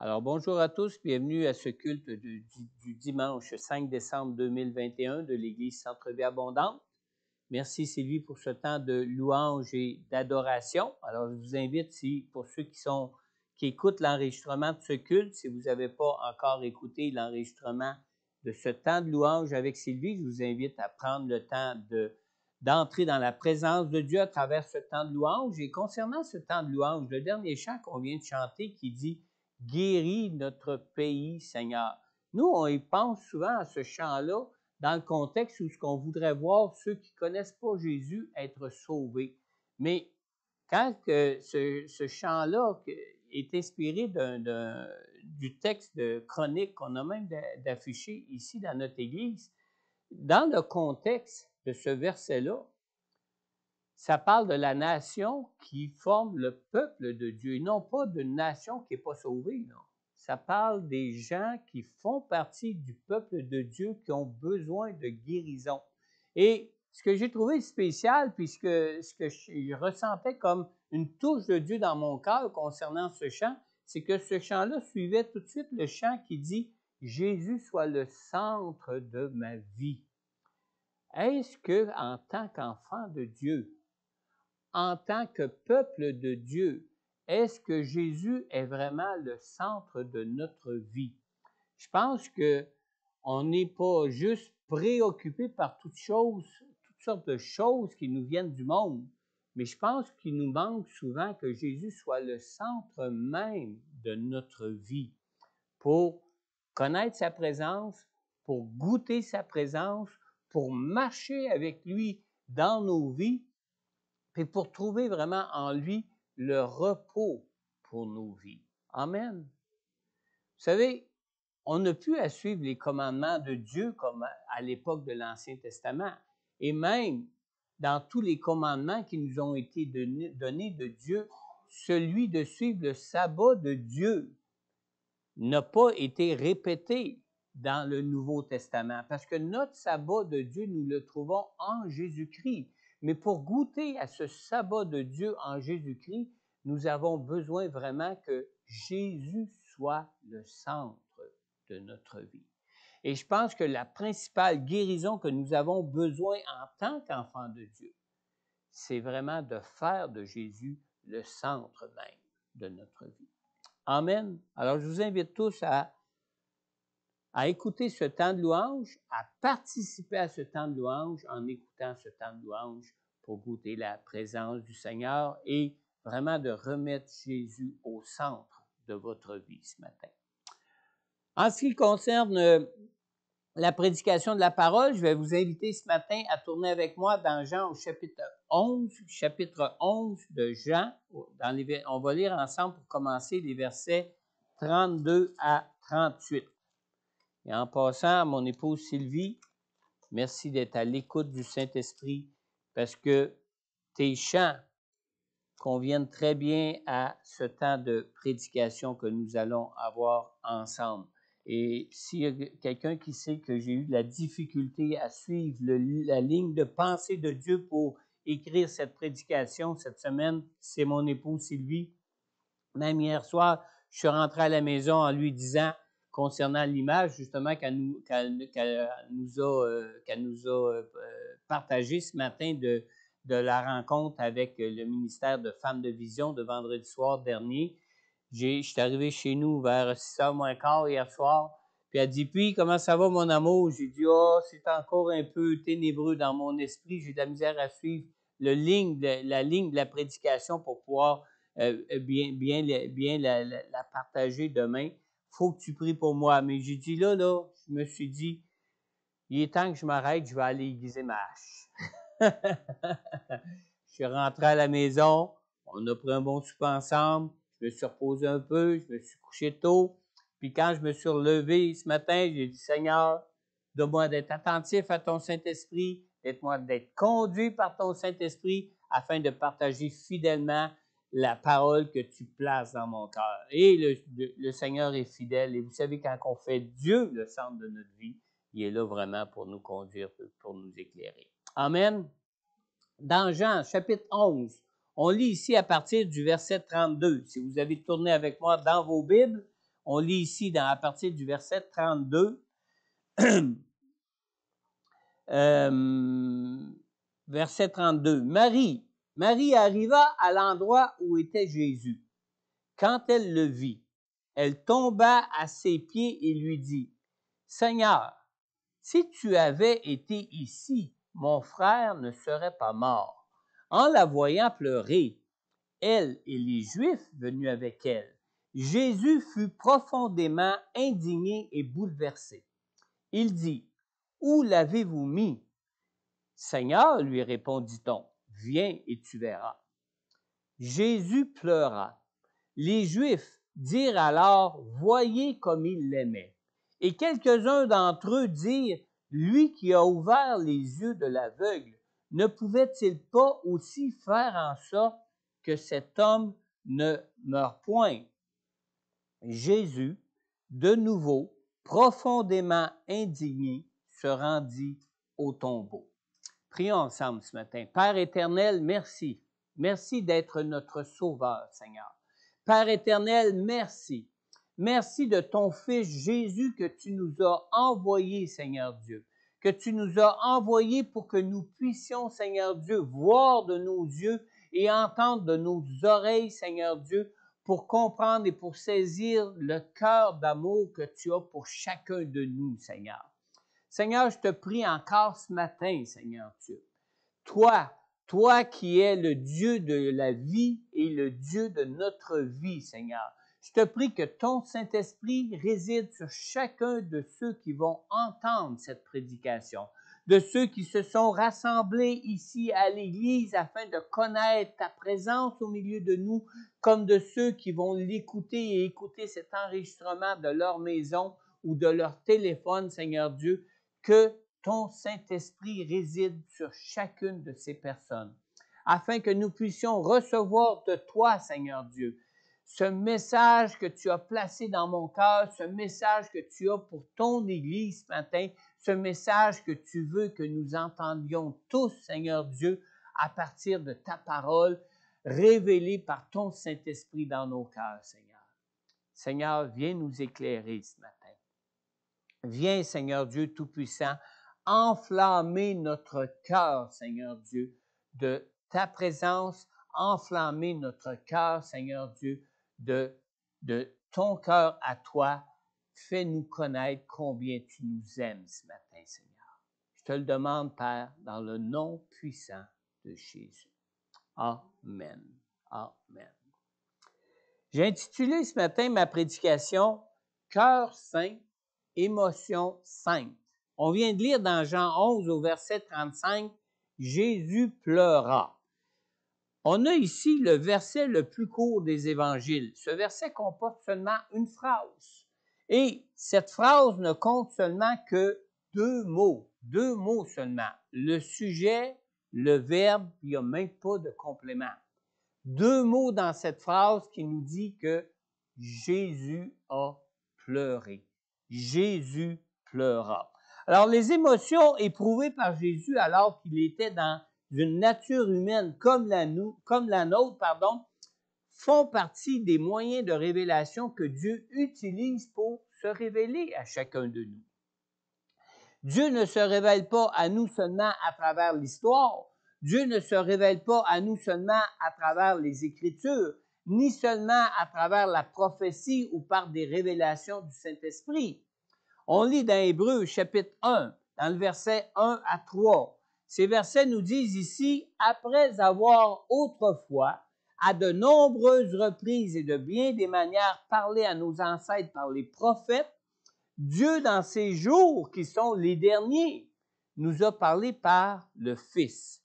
Alors, bonjour à tous, bienvenue à ce culte du dimanche 5 décembre 2021 de l'Église Centre-Vie Abondante. Merci Sylvie pour ce temps de louange et d'adoration. Alors, je vous invite, pour ceux qui écoutent l'enregistrement de ce culte, si vous n'avez pas encore écouté l'enregistrement de ce temps de louange avec Sylvie, je vous invite à prendre le temps d'entrer dans la présence de Dieu à travers ce temps de louange. Et concernant ce temps de louange, le dernier chant qu'on vient de chanter qui dit « Guéris notre pays, Seigneur ». Nous, on y pense souvent à ce chant-là dans le contexte où ce qu'on voudrait voir ceux qui ne connaissent pas Jésus être sauvés. Mais quand ce chant-là est inspiré du texte de Chronique qu'on a même d'affiché ici dans notre Église, dans le contexte de ce verset-là, ça parle de la nation qui forme le peuple de Dieu, et non pas d'une nation qui n'est pas sauvée. Non. Ça parle des gens qui font partie du peuple de Dieu, qui ont besoin de guérison. Et ce que j'ai trouvé spécial, puis ce que je ressentais comme une touche de Dieu dans mon cœur concernant ce chant, c'est que ce chant-là suivait tout de suite le chant qui dit « Jésus soit le centre de ma vie ». Est-ce qu'en tant qu'enfant de Dieu, en tant que peuple de Dieu, est-ce que Jésus est vraiment le centre de notre vie? Je pense qu'on n'est pas juste préoccupé par toutes sortes de choses qui nous viennent du monde, mais je pense qu'il nous manque souvent que Jésus soit le centre même de notre vie pour connaître sa présence, pour goûter sa présence, pour marcher avec lui dans nos vies, et pour trouver vraiment en lui le repos pour nos vies. Amen. Vous savez, on n'a plus à suivre les commandements de Dieu comme à l'époque de l'Ancien Testament. Et même dans tous les commandements qui nous ont été donnés de Dieu, celui de suivre le sabbat de Dieu n'a pas été répété dans le Nouveau Testament, parce que notre sabbat de Dieu, nous le trouvons en Jésus-Christ. Mais pour goûter à ce sabbat de Dieu en Jésus-Christ, nous avons besoin vraiment que Jésus soit le centre de notre vie. Et je pense que la principale guérison que nous avons besoin en tant qu'enfants de Dieu, c'est vraiment de faire de Jésus le centre même de notre vie. Amen. Alors, je vous invite tous à écouter ce temps de louange, à participer à ce temps de louange en écoutant ce temps de louange pour goûter la présence du Seigneur et vraiment de remettre Jésus au centre de votre vie ce matin. En ce qui concerne la prédication de la parole, je vais vous inviter ce matin à tourner avec moi dans Jean au chapitre 11 de Jean. On va lire ensemble pour commencer les versets 32 à 38. Et en passant, à mon épouse Sylvie, merci d'être à l'écoute du Saint-Esprit parce que tes chants conviennent très bien à ce temps de prédication que nous allons avoir ensemble. Et s'il y a quelqu'un qui sait que j'ai eu de la difficulté à suivre la ligne de pensée de Dieu pour écrire cette prédication cette semaine, c'est mon épouse Sylvie. Même hier soir, je suis rentré à la maison en lui disant, concernant l'image, justement, qu'elle nous a partagé ce matin de la rencontre avec le ministère de Femmes de Vision de vendredi soir dernier. Je suis arrivé chez nous vers 6h moins quart hier soir, puis elle dit « Puis, comment ça va, mon amour? » J'ai dit « Oh, c'est encore un peu ténébreux dans mon esprit, j'ai de la misère à suivre la ligne de la prédication pour pouvoir bien la partager demain. Faut que tu pries pour moi. » Mais j'ai dit là, je me suis dit, il est temps que je m'arrête, je vais aller aiguiser ma hache. Je suis rentré à la maison, on a pris un bon souper ensemble, je me suis reposé un peu, je me suis couché tôt. Puis quand je me suis relevé ce matin, j'ai dit, Seigneur, donne-moi d'être attentif à ton Saint-Esprit, d'être conduit par ton Saint-Esprit afin de partager fidèlement la parole que tu places dans mon cœur. Et le Seigneur est fidèle. Et vous savez, quand on fait Dieu le centre de notre vie, il est là vraiment pour nous conduire, pour nous éclairer. Amen. Dans Jean, chapitre 11, on lit ici à partir du verset 32. Si vous avez tourné avec moi dans vos Bibles, On lit ici à partir du verset 32. Verset 32. Marie arriva à l'endroit où était Jésus. Quand elle le vit, elle tomba à ses pieds et lui dit, « Seigneur, si tu avais été ici, mon frère ne serait pas mort. » En la voyant pleurer, elle et les Juifs venus avec elle, Jésus fut profondément indigné et bouleversé. Il dit, « Où l'avez-vous mis? » « Seigneur, lui répondit-on, viens et tu verras. » Jésus pleura. Les Juifs dirent alors, « Voyez comme il l'aimait. » Et quelques-uns d'entre eux dirent, « Lui qui a ouvert les yeux de l'aveugle, ne pouvait-il pas aussi faire en sorte que cet homme ne meure point? » Jésus, de nouveau, profondément indigné, se rendit au tombeau. Prions ensemble ce matin. Père éternel, merci. Merci d'être notre Sauveur, Seigneur. Père éternel, merci. Merci de ton Fils Jésus que tu nous as envoyé, Seigneur Dieu. Que tu nous as envoyé pour que nous puissions, Seigneur Dieu, voir de nos yeux et entendre de nos oreilles, Seigneur Dieu, pour comprendre et pour saisir le cœur d'amour que tu as pour chacun de nous, Seigneur. Seigneur, je te prie encore ce matin, Seigneur Dieu. Toi qui es le Dieu de la vie et le Dieu de notre vie, Seigneur. Je te prie que ton Saint-Esprit réside sur chacun de ceux qui vont entendre cette prédication, de ceux qui se sont rassemblés ici à l'Église afin de connaître ta présence au milieu de nous, comme de ceux qui vont l'écouter et écouter cet enregistrement de leur maison ou de leur téléphone, Seigneur Dieu, que ton Saint-Esprit réside sur chacune de ces personnes, afin que nous puissions recevoir de toi, Seigneur Dieu, ce message que tu as placé dans mon cœur, ce message que tu as pour ton Église ce matin, ce message que tu veux que nous entendions tous, Seigneur Dieu, à partir de ta parole, révélée par ton Saint-Esprit dans nos cœurs, Seigneur. Seigneur, viens nous éclairer ce matin. Viens, Seigneur Dieu Tout-Puissant, enflammer notre cœur, Seigneur Dieu, de ta présence, enflammer notre cœur, Seigneur Dieu, de ton cœur à toi. Fais-nous connaître combien tu nous aimes ce matin, Seigneur. Je te le demande, Père, dans le nom puissant de Jésus. Amen. Amen. J'ai intitulé ce matin ma prédication « Cœur saint, émotion sainte ». On vient de lire dans Jean 11 au verset 35, « Jésus pleura ». On a ici le verset le plus court des évangiles. Ce verset comporte seulement une phrase. Et cette phrase ne compte seulement que deux mots seulement. Le sujet, le verbe, il n'y a même pas de complément. Deux mots dans cette phrase qui nous dit que Jésus a pleuré. Jésus pleura. Alors, les émotions éprouvées par Jésus alors qu'il était dans une nature humaine comme la nôtre, font partie des moyens de révélation que Dieu utilise pour se révéler à chacun de nous. Dieu ne se révèle pas à nous seulement à travers l'histoire. Dieu ne se révèle pas à nous seulement à travers les Écritures, ni seulement à travers la prophétie ou par des révélations du Saint-Esprit. On lit dans Hébreux chapitre 1, dans le verset 1 à 3. Ces versets nous disent ici, « Après avoir autrefois, à de nombreuses reprises et de bien des manières parlé à nos ancêtres par les prophètes, Dieu, dans ces jours qui sont les derniers, nous a parlé par le Fils.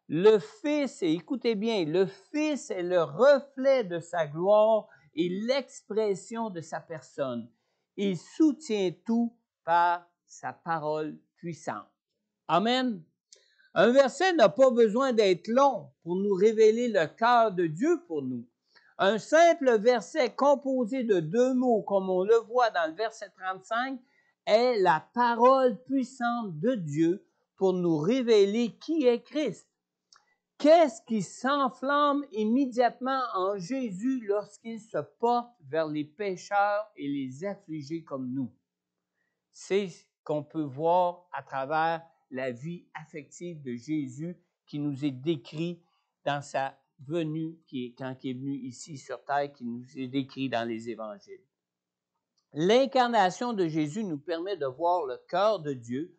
Le Fils, et écoutez bien, le Fils est le reflet de sa gloire et l'expression de sa personne. Il soutient tout par sa parole puissante. » Amen. Un verset n'a pas besoin d'être long pour nous révéler le cœur de Dieu pour nous. Un simple verset composé de deux mots, comme on le voit dans le verset 35, est la parole puissante de Dieu pour nous révéler qui est Christ. Qu'est-ce qui s'enflamme immédiatement en Jésus lorsqu'il se porte vers les pécheurs et les affligés comme nous. C'est ce qu'on peut voir à travers la vie affective de Jésus qui nous est décrit dans sa venue, quand il est venu ici sur terre, qui nous est décrit dans les évangiles. L'incarnation de Jésus nous permet de voir le cœur de Dieu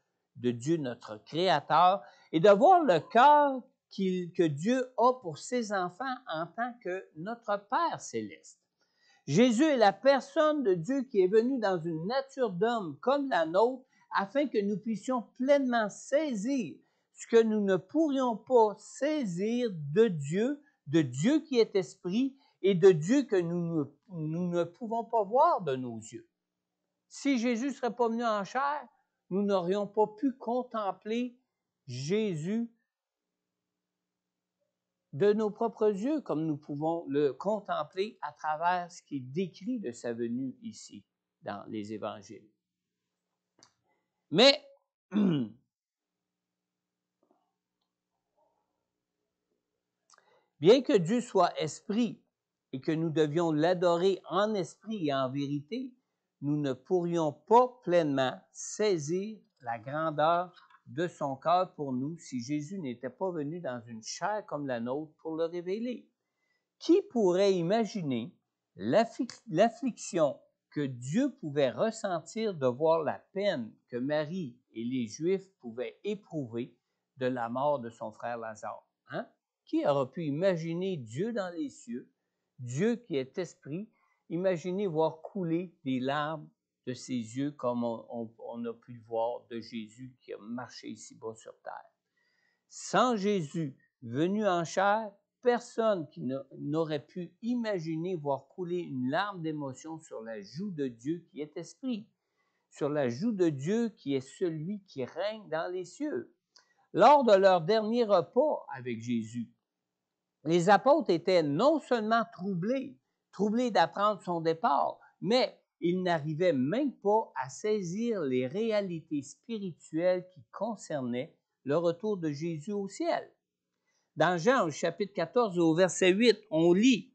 notre Créateur, et de voir le cœur que Dieu a pour ses enfants en tant que notre Père céleste. Jésus est la personne de Dieu qui est venue dans une nature d'homme comme la nôtre, afin que nous puissions pleinement saisir ce que nous ne pourrions pas saisir de Dieu qui est esprit, et de Dieu que nous ne pouvons pas voir de nos yeux. Si Jésus ne serait pas venu en chair, nous n'aurions pas pu contempler Jésus de nos propres yeux, comme nous pouvons le contempler à travers ce qui est décrit de sa venue ici, dans les évangiles. Mais, bien que Dieu soit esprit et que nous devions l'adorer en esprit et en vérité, nous ne pourrions pas pleinement saisir la grandeur de son cœur pour nous si Jésus n'était pas venu dans une chair comme la nôtre pour le révéler. Qui pourrait imaginer l'affliction que Dieu pouvait ressentir de voir la peine que Marie et les Juifs pouvaient éprouver de la mort de son frère Lazare? Hein? Qui aura pu imaginer Dieu dans les cieux, Dieu qui est esprit, imaginer voir couler des larmes de ses yeux comme on a pu le voir de Jésus qui a marché ici-bas sur terre? Sans Jésus venu en chair, personne qui n'aurait pu imaginer voir couler une larme d'émotion sur la joue de Dieu qui est esprit, sur la joue de Dieu qui est celui qui règne dans les cieux. Lors de leur dernier repas avec Jésus, les apôtres étaient non seulement troublés d'apprendre son départ, mais ils n'arrivaient même pas à saisir les réalités spirituelles qui concernaient le retour de Jésus au ciel. Dans Jean, au chapitre 14, au verset 8, on lit,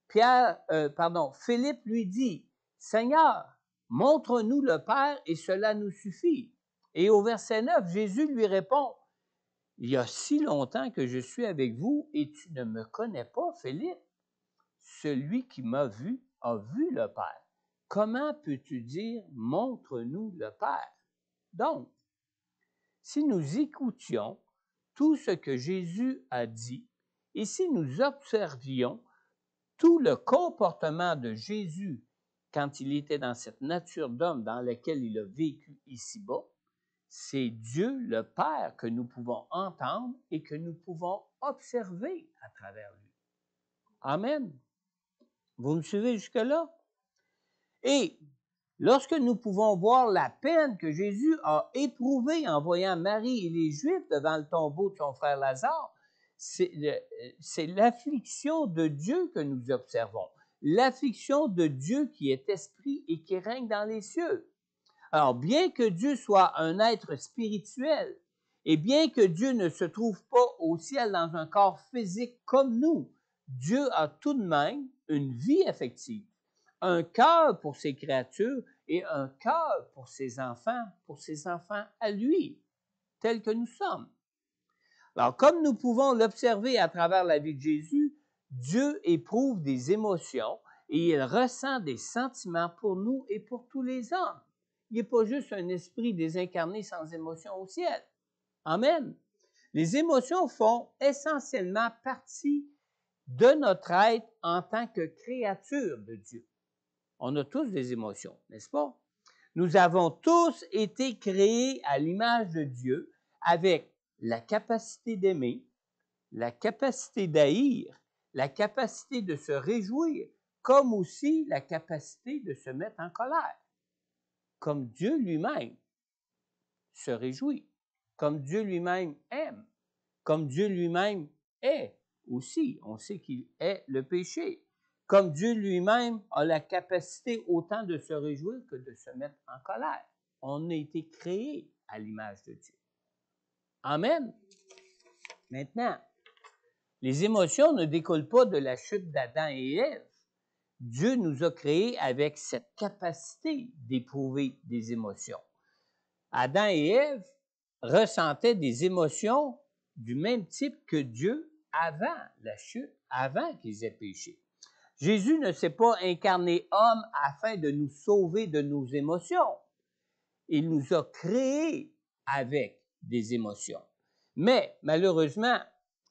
Philippe lui dit, « Seigneur, montre-nous le Père et cela nous suffit. » Et au verset 9, Jésus lui répond, « Il y a si longtemps que je suis avec vous et tu ne me connais pas, Philippe. Celui qui m'a vu a vu le Père. Comment peux-tu dire, montre-nous le Père? » Donc, si nous écoutions tout ce que Jésus a dit, et si nous observions tout le comportement de Jésus quand il était dans cette nature d'homme dans laquelle il a vécu ici-bas, c'est Dieu le Père que nous pouvons entendre et que nous pouvons observer à travers lui. Amen. Vous me suivez jusque-là? Et lorsque nous pouvons voir la peine que Jésus a éprouvée en voyant Marie et les Juifs devant le tombeau de son frère Lazare, c'est l'affliction de Dieu que nous observons, l'affliction de Dieu qui est esprit et qui règne dans les cieux. Alors, bien que Dieu soit un être spirituel, et bien que Dieu ne se trouve pas au ciel dans un corps physique comme nous, Dieu a tout de même une vie affective, un cœur pour ses créatures et un cœur pour ses enfants à lui, tels que nous sommes. Alors, comme nous pouvons l'observer à travers la vie de Jésus, Dieu éprouve des émotions et il ressent des sentiments pour nous et pour tous les hommes. Il n'est pas juste un esprit désincarné sans émotion au ciel. Amen. Les émotions font essentiellement partie de notre être en tant que créature de Dieu. On a tous des émotions, n'est-ce pas? Nous avons tous été créés à l'image de Dieu avec la capacité d'aimer, la capacité d'haïr, la capacité de se réjouir, comme aussi la capacité de se mettre en colère. Comme Dieu lui-même se réjouit, comme Dieu lui-même aime, comme Dieu lui-même est aussi. On sait qu'il est le péché. Comme Dieu lui-même a la capacité autant de se réjouir que de se mettre en colère. On a été créés à l'image de Dieu. Amen. Maintenant, les émotions ne découlent pas de la chute d'Adam et Ève, Dieu nous a créés avec cette capacité d'éprouver des émotions. Adam et Ève ressentaient des émotions du même type que Dieu avant la chute, avant qu'ils aient péché. Jésus ne s'est pas incarné homme afin de nous sauver de nos émotions. Il nous a créés avec des émotions. Mais malheureusement,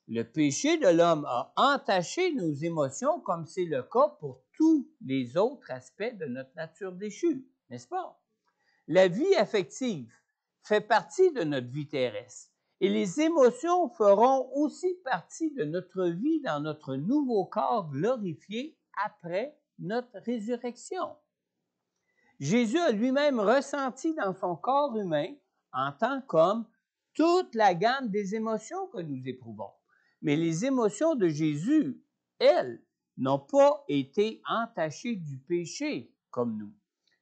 le péché de l'homme a entaché nos émotions comme c'est le cas pour tous les autres aspects de notre nature déchue, n'est-ce pas? La vie affective fait partie de notre vie terrestre et les émotions feront aussi partie de notre vie dans notre nouveau corps glorifié après notre résurrection. Jésus a lui-même ressenti dans son corps humain, en tant qu'homme, toute la gamme des émotions que nous éprouvons. Mais les émotions de Jésus, elles, n'ont pas été entachées du péché comme nous.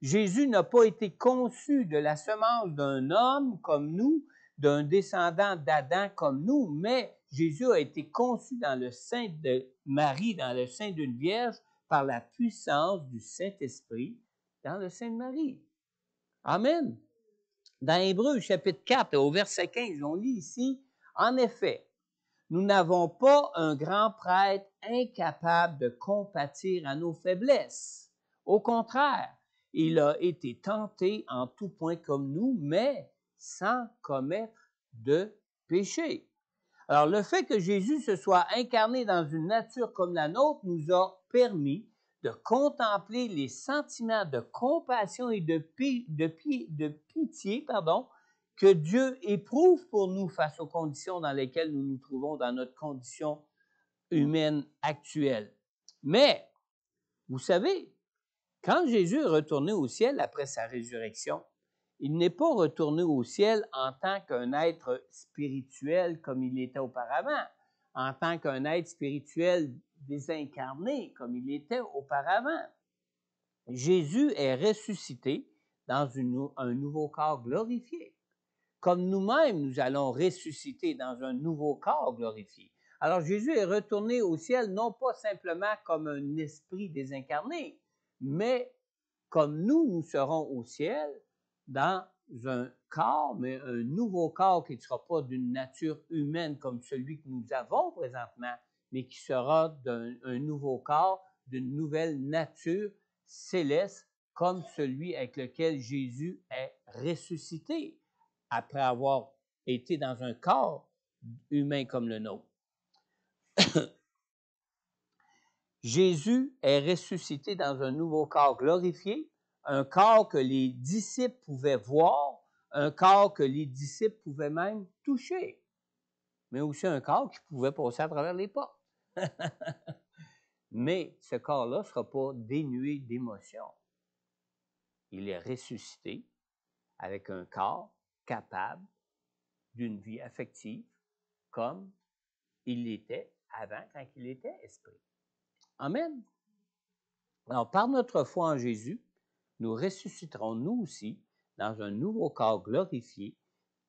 Jésus n'a pas été conçu de la semence d'un homme comme nous, d'un descendant d'Adam comme nous, mais Jésus a été conçu dans le sein de Marie, dans le sein d'une vierge, par la puissance du Saint-Esprit, dans le sein de Marie. Amen. Dans Hébreux, chapitre 4, au verset 15, on lit ici, « En effet, nous n'avons pas un grand prêtre incapable de compatir à nos faiblesses. Au contraire, il a été tenté en tout point comme nous, mais sans commettre de péché. » Alors, le fait que Jésus se soit incarné dans une nature comme la nôtre nous a permis de contempler les sentiments de compassion et de pitié que Dieu éprouve pour nous face aux conditions dans lesquelles nous nous trouvons dans notre condition humaine actuelle. Mais, vous savez, quand Jésus est retourné au ciel après sa résurrection, il n'est pas retourné au ciel en tant qu'un être spirituel comme il était auparavant, en tant qu'un être spirituel désincarné comme il était auparavant. Jésus est ressuscité dans un nouveau corps glorifié, comme nous-mêmes nous allons ressusciter dans un nouveau corps glorifié. Alors Jésus est retourné au ciel non pas simplement comme un esprit désincarné, mais comme nous serons au ciel dans un corps, mais un nouveau corps qui ne sera pas d'une nature humaine comme celui que nous avons présentement, mais qui sera un nouveau corps, d'une nouvelle nature céleste, comme celui avec lequel Jésus est ressuscité, après avoir été dans un corps humain comme le nôtre. Jésus est ressuscité dans un nouveau corps glorifié, un corps que les disciples pouvaient voir, un corps que les disciples pouvaient même toucher, mais aussi un corps qui pouvait passer à travers les portes. Mais ce corps-là ne sera pas dénué d'émotion. Il est ressuscité avec un corps capable d'une vie affective comme il l'était avant quand il était esprit. Amen. Alors, par notre foi en Jésus, nous ressusciterons nous aussi dans un nouveau corps glorifié,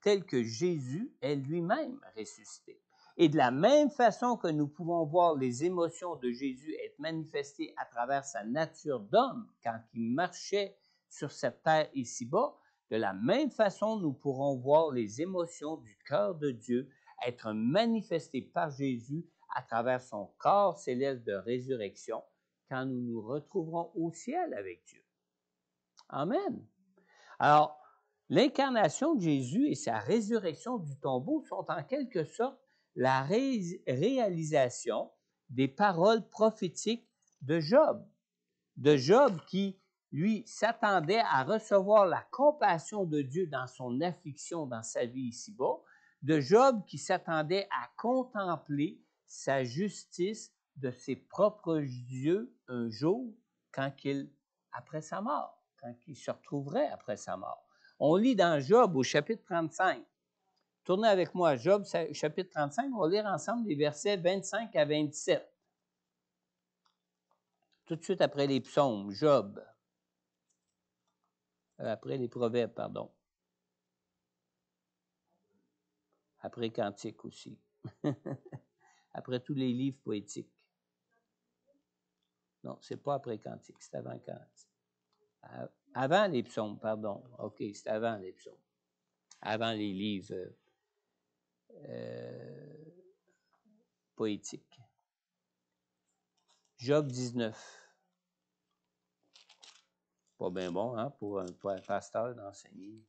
tel que Jésus est lui-même ressuscité. Et de la même façon que nous pouvons voir les émotions de Jésus être manifestées à travers sa nature d'homme quand il marchait sur cette terre ici-bas, de la même façon, nous pourrons voir les émotions du cœur de Dieu être manifestées par Jésus à travers son corps céleste de résurrection quand nous nous retrouverons au ciel avec Dieu. Amen. Alors, l'incarnation de Jésus et sa résurrection du tombeau sont en quelque sorte la réalisation des paroles prophétiques de Job. De Job qui, lui, s'attendait à recevoir la compassion de Dieu dans son affliction dans sa vie ici-bas. De Job qui s'attendait à contempler sa justice de ses propres yeux un jour après sa mort, quand il se retrouverait après sa mort. On lit dans Job au chapitre 35. Tournez avec moi à Job, chapitre 35, on va lire ensemble les versets 25 à 27. Tout de suite après les psaumes, Job. Après les proverbes, pardon. Après Cantique aussi. Après tous les livres poétiques. Non, c'est pas après Cantique, c'est avant Cantique. Avant les psaumes, pardon. OK, c'est avant les psaumes. Avant les livres poétiques. Job 19. Pas bien bon, hein, pour un pasteur d'enseigner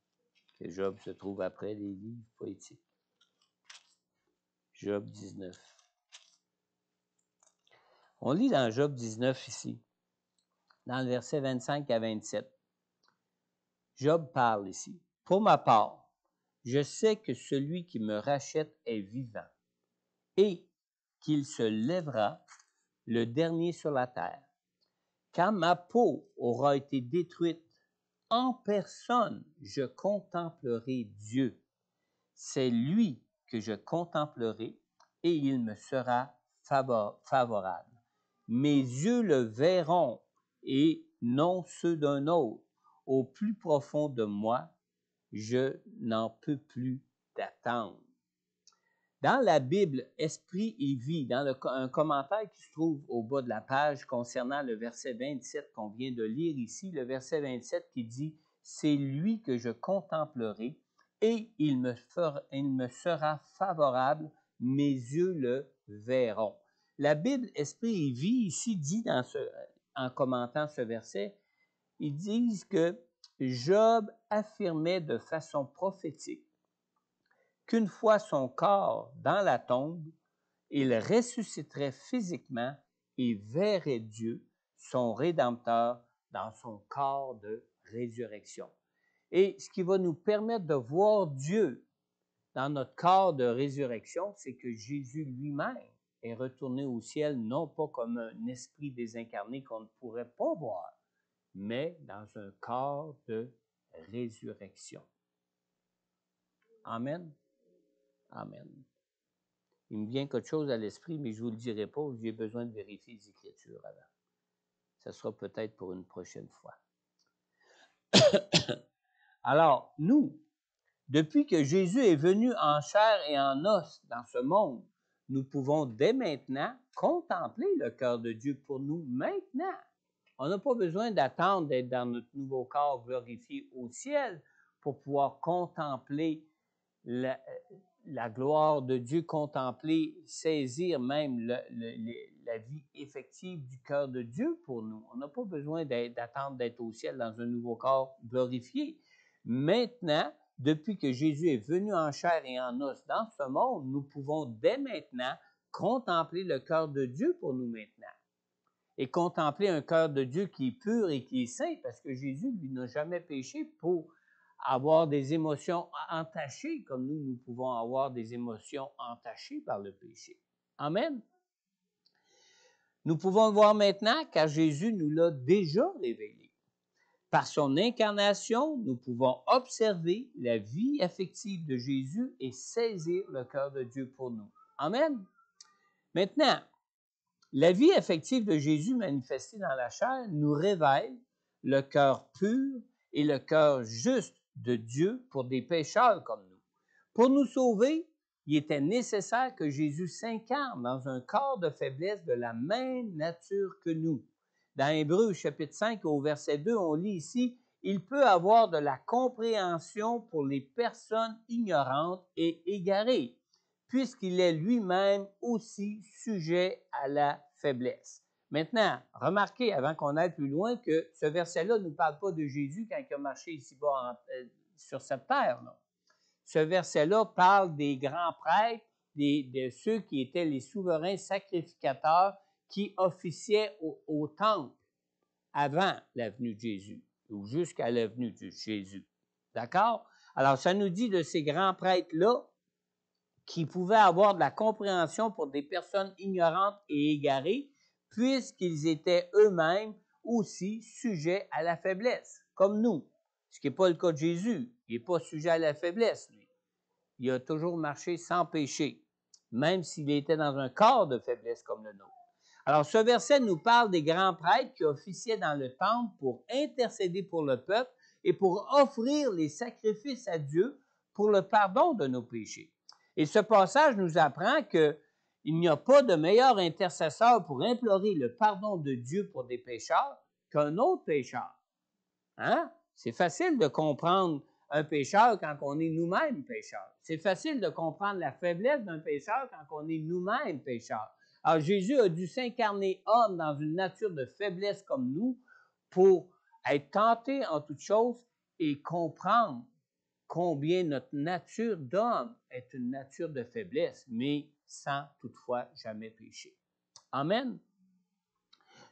que Job se trouve après les livres poétiques. Job 19. On lit dans Job 19 ici, dans le verset 25 à 27. Job parle ici. Pour ma part, je sais que celui qui me rachète est vivant et qu'il se lèvera le dernier sur la terre. Quand ma peau aura été détruite, en personne je contemplerai Dieu. C'est lui que je contemplerai et il me sera favorable. Mes yeux le verront et non ceux d'un autre. Au plus profond de moi, je n'en peux plus d'attendre. Dans la Bible, Esprit et vie, dans un commentaire qui se trouve au bas de la page concernant le verset 27 qu'on vient de lire ici, le verset 27 qui dit « C'est lui que je contemplerai et il me sera favorable, mes yeux le verront. » La Bible, Esprit et vie, ici dit en commentant ce verset, ils disent que Job affirmait de façon prophétique qu'une fois son corps dans la tombe, il ressusciterait physiquement et verrait Dieu, son Rédempteur, dans son corps de résurrection. Et ce qui va nous permettre de voir Dieu dans notre corps de résurrection, c'est que Jésus lui-même est retourné au ciel, non pas comme un esprit désincarné qu'on ne pourrait pas voir, mais dans un corps de résurrection. Amen. Amen. Il me vient quelque chose à l'esprit, mais je ne vous le dirai pas, j'ai besoin de vérifier les Écritures avant. Ce sera peut-être pour une prochaine fois. Alors, nous, depuis que Jésus est venu en chair et en os dans ce monde, nous pouvons dès maintenant contempler le cœur de Dieu pour nous maintenant. On n'a pas besoin d'attendre d'être dans notre nouveau corps glorifié au ciel pour pouvoir contempler la gloire de Dieu, contempler, saisir même la vie effective du cœur de Dieu pour nous. On n'a pas besoin d'attendre d'être au ciel dans un nouveau corps glorifié. Maintenant, depuis que Jésus est venu en chair et en os dans ce monde, nous pouvons dès maintenant contempler le cœur de Dieu pour nous maintenant. Et contempler un cœur de Dieu qui est pur et qui est saint, parce que Jésus, lui, n'a jamais péché pour avoir des émotions entachées, comme nous pouvons avoir des émotions entachées par le péché. Amen. Nous pouvons le voir maintenant, car Jésus nous l'a déjà révélé. Par son incarnation, nous pouvons observer la vie affective de Jésus et saisir le cœur de Dieu pour nous. Amen. Maintenant, la vie affective de Jésus manifestée dans la chair nous révèle le cœur pur et le cœur juste de Dieu pour des pécheurs comme nous. Pour nous sauver, il était nécessaire que Jésus s'incarne dans un corps de faiblesse de la même nature que nous. Dans Hébreux chapitre 5 au verset 2, on lit ici « Il peut avoir de la compréhension pour les personnes ignorantes et égarées, puisqu'il est lui-même aussi sujet à la faiblesse. » Maintenant, remarquez, avant qu'on aille plus loin, que ce verset-là ne nous parle pas de Jésus quand il a marché ici-bas sur cette terre. Non. Ce verset-là parle des grands prêtres, de ceux qui étaient les souverains sacrificateurs qui officiaient au temple avant la venue de Jésus, ou jusqu'à la venue de Jésus. D'accord? Alors, ça nous dit de ces grands prêtres-là qui pouvaient avoir de la compréhension pour des personnes ignorantes et égarées, puisqu'ils étaient eux-mêmes aussi sujets à la faiblesse, comme nous. Ce qui n'est pas le cas de Jésus. Il n'est pas sujet à la faiblesse, lui. Il a toujours marché sans péché, même s'il était dans un corps de faiblesse comme le nôtre. Alors, ce verset nous parle des grands prêtres qui officiaient dans le temple pour intercéder pour le peuple et pour offrir les sacrifices à Dieu pour le pardon de nos péchés. Et ce passage nous apprend qu'il Il n'y a pas de meilleur intercesseur pour implorer le pardon de Dieu pour des pécheurs qu'un autre pécheur. Hein? C'est facile de comprendre un pécheur quand on est nous-mêmes pécheurs. C'est facile de comprendre la faiblesse d'un pécheur quand on est nous-mêmes pécheurs. Alors, Jésus a dû s'incarner homme dans une nature de faiblesse comme nous pour être tenté en toutes choses et comprendre combien notre nature d'homme est une nature de faiblesse, mais sans toutefois jamais pécher. Amen.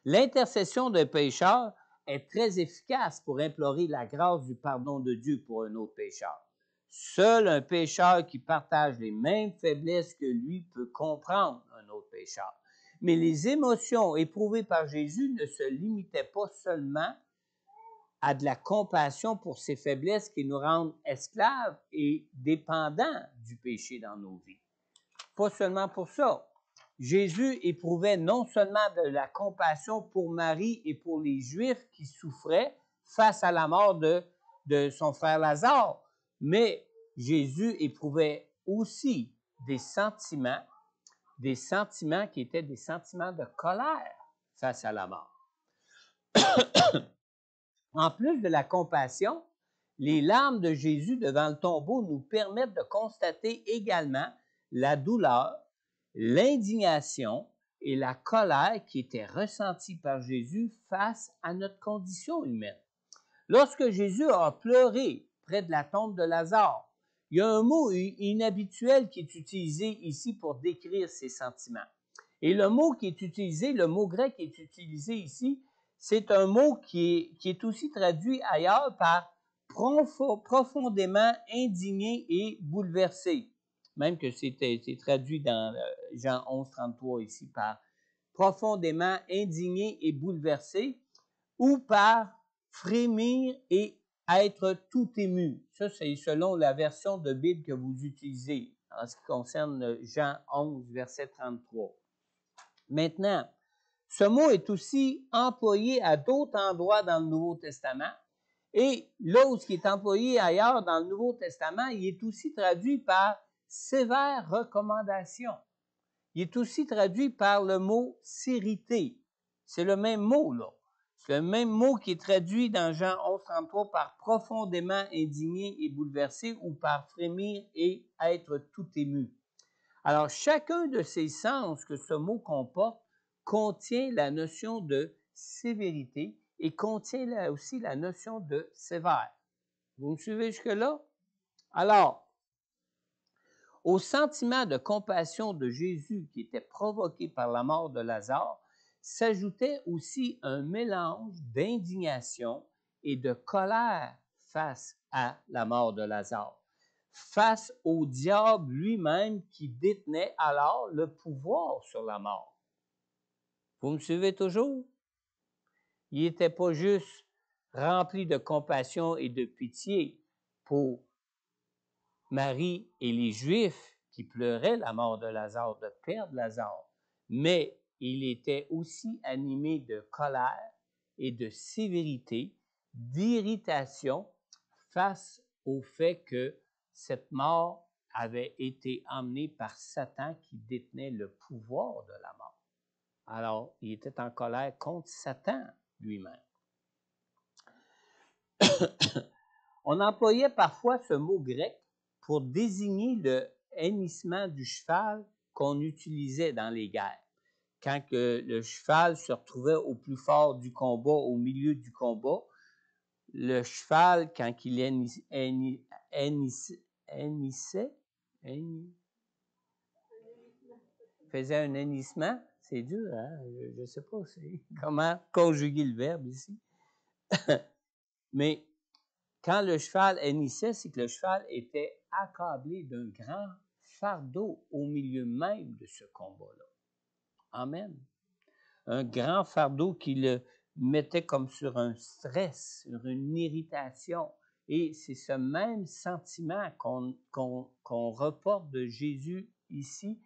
L'intercession d'un pécheur est très efficace pour implorer la grâce du pardon de Dieu pour un autre pécheur. Seul un pécheur qui partage les mêmes faiblesses que lui peut comprendre un autre pécheur. Mais les émotions éprouvées par Jésus ne se limitaient pas seulement à de la compassion pour ses faiblesses qui nous rendent esclaves et dépendants du péché dans nos vies. Pas seulement pour ça. Jésus éprouvait non seulement de la compassion pour Marie et pour les Juifs qui souffraient face à la mort de son frère Lazare, mais Jésus éprouvait aussi des sentiments qui étaient des sentiments de colère face à la mort. En plus de la compassion, les larmes de Jésus devant le tombeau nous permettent de constater également la douleur, l'indignation et la colère qui étaient ressenties par Jésus face à notre condition humaine. Lorsque Jésus a pleuré près de la tombe de Lazare, il y a un mot inhabituel qui est utilisé ici pour décrire ces sentiments. Et le mot qui est utilisé, le mot grec qui est utilisé ici, c'est un mot qui est aussi traduit ailleurs par profondément indigné et bouleversé. Même que c'est traduit dans Jean 11, 33 ici par profondément indigné et bouleversé, ou par frémir et être tout ému. Ça, c'est selon la version de Bible que vous utilisez en ce qui concerne Jean 11, verset 33. Maintenant, ce mot est aussi employé à d'autres endroits dans le Nouveau Testament. Et là où il est employé ailleurs dans le Nouveau Testament, il est aussi traduit par sévère recommandation. Il est aussi traduit par le mot sérité. C'est le même mot, là. C'est le même mot qui est traduit dans Jean 11, 33 par profondément indigné et bouleversé ou par frémir et être tout ému. Alors, chacun de ces sens que ce mot comporte contient la notion de sévérité et contient là aussi la notion de sévère. Vous me suivez jusque-là? Alors, au sentiment de compassion de Jésus qui était provoqué par la mort de Lazare, s'ajoutait aussi un mélange d'indignation et de colère face à la mort de Lazare, face au diable lui-même qui détenait alors le pouvoir sur la mort. Vous me suivez toujours? Il n'était pas juste rempli de compassion et de pitié pour Marie et les Juifs qui pleuraient la mort de Lazare, de perdre Lazare, mais il était aussi animé de colère et de sévérité, d'irritation face au fait que cette mort avait été emmenée par Satan qui détenait le pouvoir de la mort. Alors, il était en colère contre Satan lui-même. On employait parfois ce mot grec pour désigner le hennissement du cheval qu'on utilisait dans les guerres. Quand le cheval se retrouvait au plus fort du combat, au milieu du combat, le cheval, quand il faisait un hennissement, c'est dur, hein? Je ne sais pas comment conjuguer le verbe ici. Mais quand le cheval hennissait, c'est que le cheval était accablé d'un grand fardeau au milieu même de ce combat-là. Amen. Un grand fardeau qui le mettait comme sur un stress, sur une irritation. Et c'est ce même sentiment qu'on reporte de Jésus ici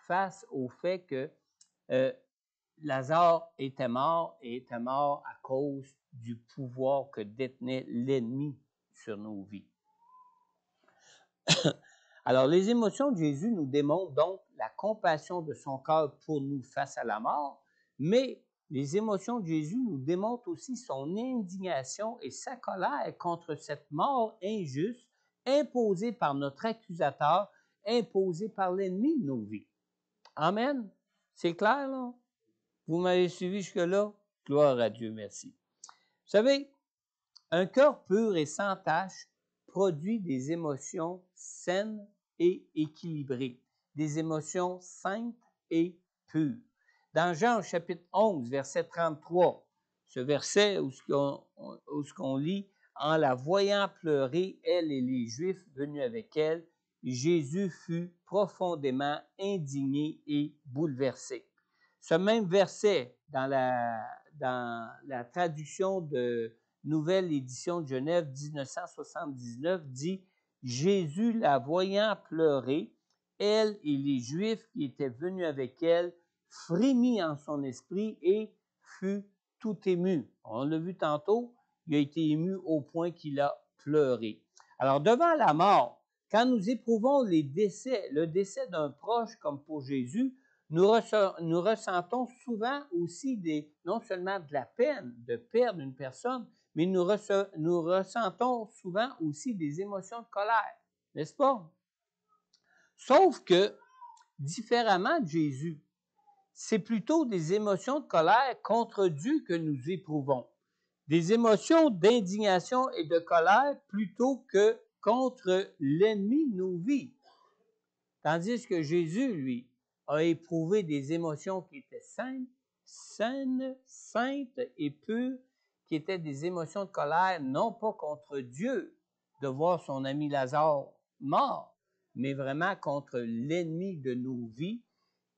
face au fait que Lazare était mort et était mort à cause du pouvoir que détenait l'ennemi sur nos vies. Alors, les émotions de Jésus nous démontrent donc la compassion de son cœur pour nous face à la mort, mais les émotions de Jésus nous démontrent aussi son indignation et sa colère contre cette mort injuste imposée par notre accusateur, imposée par l'ennemi de nos vies. Amen. C'est clair, là? Vous m'avez suivi jusque-là? Gloire à Dieu, merci. Vous savez, un cœur pur et sans tache produit des émotions saines et équilibrées, des émotions saintes et pures. Dans Jean chapitre 11, verset 33, ce verset où ce qu'on lit, « En la voyant pleurer, elle et les Juifs venus avec elle, Jésus fut profondément indigné et bouleversé. » Ce même verset, dans la traduction de Nouvelle édition de Genève 1979, dit « Jésus, la voyant pleurer, elle et les Juifs qui étaient venus avec elle, frémit en son esprit et fut tout ému. » On l'a vu tantôt, il a été ému au point qu'il a pleuré. Alors, devant la mort, quand nous éprouvons le décès d'un proche comme pour Jésus, nous ressentons souvent aussi non seulement de la peine de perdre une personne, mais nous ressentons souvent aussi des émotions de colère, n'est-ce pas? Sauf que, différemment de Jésus, c'est plutôt des émotions de colère contre Dieu que nous éprouvons. Des émotions d'indignation et de colère plutôt que contre l'ennemi de nos vies. Tandis que Jésus, lui, a éprouvé des émotions qui étaient saintes et pures, qui étaient des émotions de colère, non pas contre Dieu, de voir son ami Lazare mort, mais vraiment contre l'ennemi de nos vies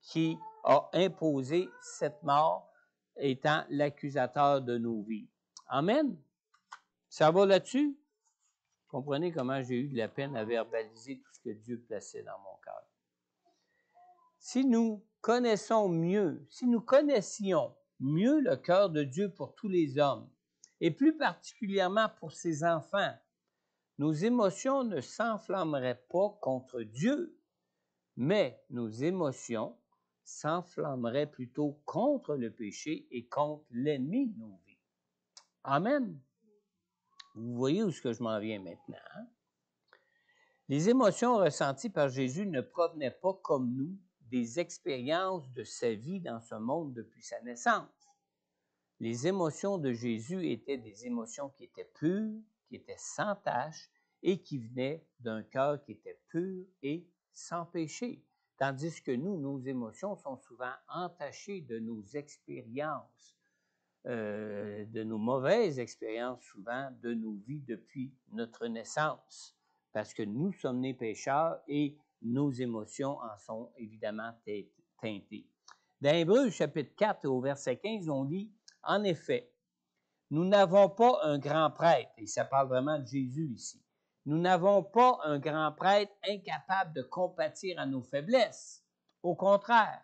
qui a imposé cette mort étant l'accusateur de nos vies. Amen. Ça va là-dessus? Comprenez comment j'ai eu de la peine à verbaliser tout ce que Dieu plaçait dans mon cœur. Si nous connaissions mieux le cœur de Dieu pour tous les hommes, et plus particulièrement pour ses enfants, nos émotions ne s'enflammeraient pas contre Dieu, mais nos émotions s'enflammeraient plutôt contre le péché et contre l'ennemi de nos vies. Amen. Vous voyez où est-ce que je m'en viens maintenant, hein? Les émotions ressenties par Jésus ne provenaient pas comme nous des expériences de sa vie dans ce monde depuis sa naissance. Les émotions de Jésus étaient des émotions qui étaient pures, qui étaient sans tache et qui venaient d'un cœur qui était pur et sans péché. Tandis que nous, nos émotions sont souvent entachées de nos expériences, de nos mauvaises expériences souvent de nos vies depuis notre naissance. Parce que nous sommes nés pécheurs et nos émotions en sont évidemment teintées. Dans Hébreux chapitre 4 au verset 15, on lit « En effet, nous n'avons pas un grand prêtre, et ça parle vraiment de Jésus ici, nous n'avons pas un grand prêtre incapable de compatir à nos faiblesses. Au contraire,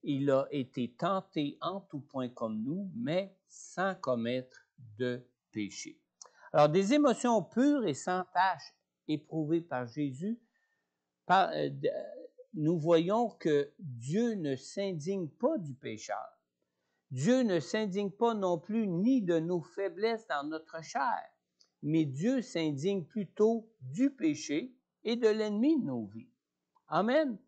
il a été tenté en tout point comme nous, mais sans commettre de péché. » Alors, des émotions pures et sans tache éprouvées par Jésus, nous voyons que Dieu ne s'indigne pas du pécheur. Dieu ne s'indigne pas non plus ni de nos faiblesses dans notre chair, mais Dieu s'indigne plutôt du péché et de l'ennemi de nos vies. Amen.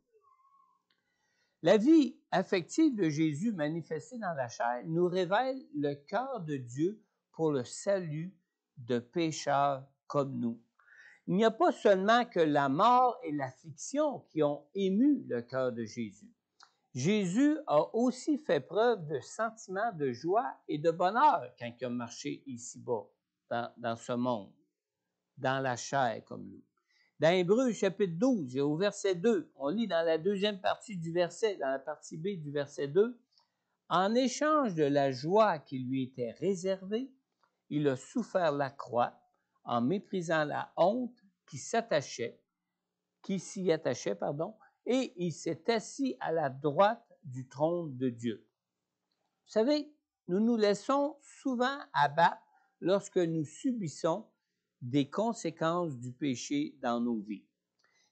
La vie affective de Jésus manifestée dans la chair nous révèle le cœur de Dieu pour le salut de pécheurs comme nous. Il n'y a pas seulement que la mort et l'affliction qui ont ému le cœur de Jésus. Jésus a aussi fait preuve de sentiments de joie et de bonheur quand il a marché ici-bas, dans ce monde, dans la chair comme nous. Dans Hébreux chapitre 12 et au verset 2, on lit dans la deuxième partie du verset, dans la partie B du verset 2, « En échange de la joie qui lui était réservée, il a souffert la croix en méprisant la honte qui s'y attachait, et il s'est assis à la droite du trône de Dieu. » Vous savez, nous nous laissons souvent abattre lorsque nous subissons des conséquences du péché dans nos vies.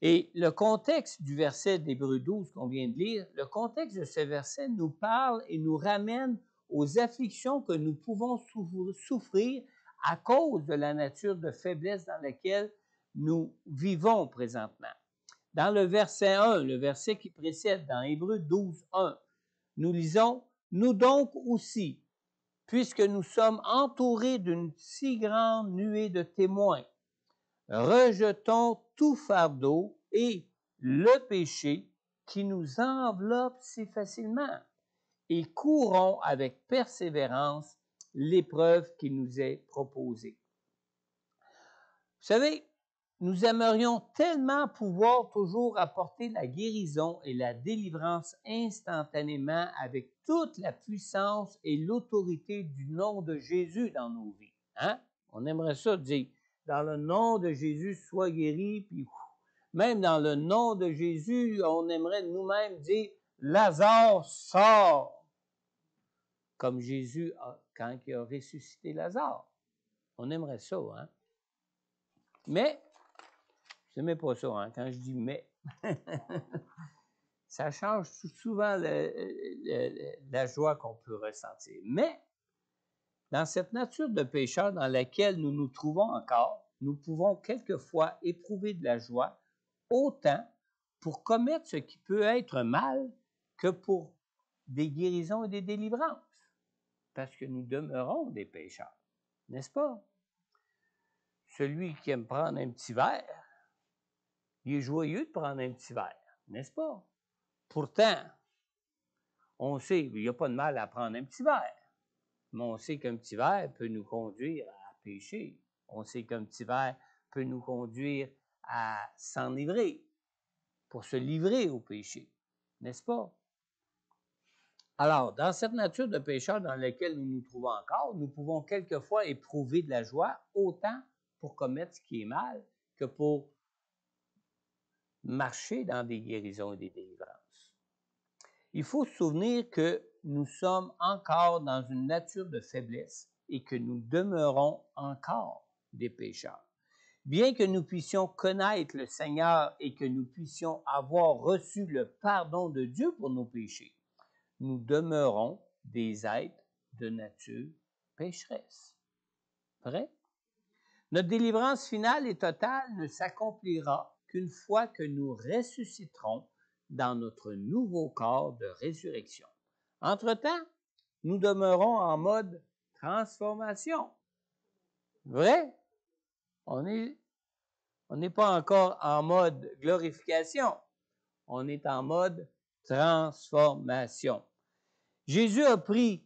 Et le contexte du verset d'Hébreux 12 qu'on vient de lire, le contexte de ce verset nous parle et nous ramène aux afflictions que nous pouvons souffrir à cause de la nature de faiblesse dans laquelle nous vivons présentement. Dans le verset 1, le verset qui précède, dans Hébreux 12, 1, nous lisons « Nous donc aussi, puisque nous sommes entourés d'une si grande nuée de témoins, rejetons tout fardeau et le péché qui nous enveloppe si facilement et courons avec persévérance l'épreuve qui nous est proposée. » Vous savez, nous aimerions tellement pouvoir toujours apporter la guérison et la délivrance instantanément avec toute la puissance et l'autorité du nom de Jésus dans nos vies. Hein? On aimerait ça dire, dans le nom de Jésus, sois guéri, puis même dans le nom de Jésus, on aimerait nous-mêmes dire, Lazare sort, comme Jésus, quand il a ressuscité Lazare. On aimerait ça, hein? Mais, je n'aimais pas ça, hein, quand je dis mais. Ça change souvent la joie qu'on peut ressentir. Mais, dans cette nature de pécheur dans laquelle nous nous trouvons encore, nous pouvons quelquefois éprouver de la joie, autant pour commettre ce qui peut être mal que pour des guérisons et des délivrances, parce que nous demeurons des pécheurs, n'est-ce pas? Celui qui aime prendre un petit verre, il est joyeux de prendre un petit verre, n'est-ce pas? Pourtant, on sait, il n'y a pas de mal à prendre un petit verre, mais on sait qu'un petit verre peut nous conduire à pécher. On sait qu'un petit verre peut nous conduire à s'enivrer, pour se livrer au péché, n'est-ce pas? Alors, dans cette nature de pécheur dans laquelle nous nous trouvons encore, nous pouvons quelquefois éprouver de la joie, autant pour commettre ce qui est mal que pour marcher dans des guérisons et des délivrances. Il faut se souvenir que nous sommes encore dans une nature de faiblesse et que nous demeurons encore des pécheurs. Bien que nous puissions connaître le Seigneur et que nous puissions avoir reçu le pardon de Dieu pour nos péchés, nous demeurons des êtres de nature pécheresse. Vrai? Notre délivrance finale et totale ne s'accomplira qu'une fois que nous ressusciterons dans notre nouveau corps de résurrection. Entre-temps, nous demeurons en mode transformation. Vrai? On n'est pas encore en mode glorification. On est en mode transformation. Jésus a pris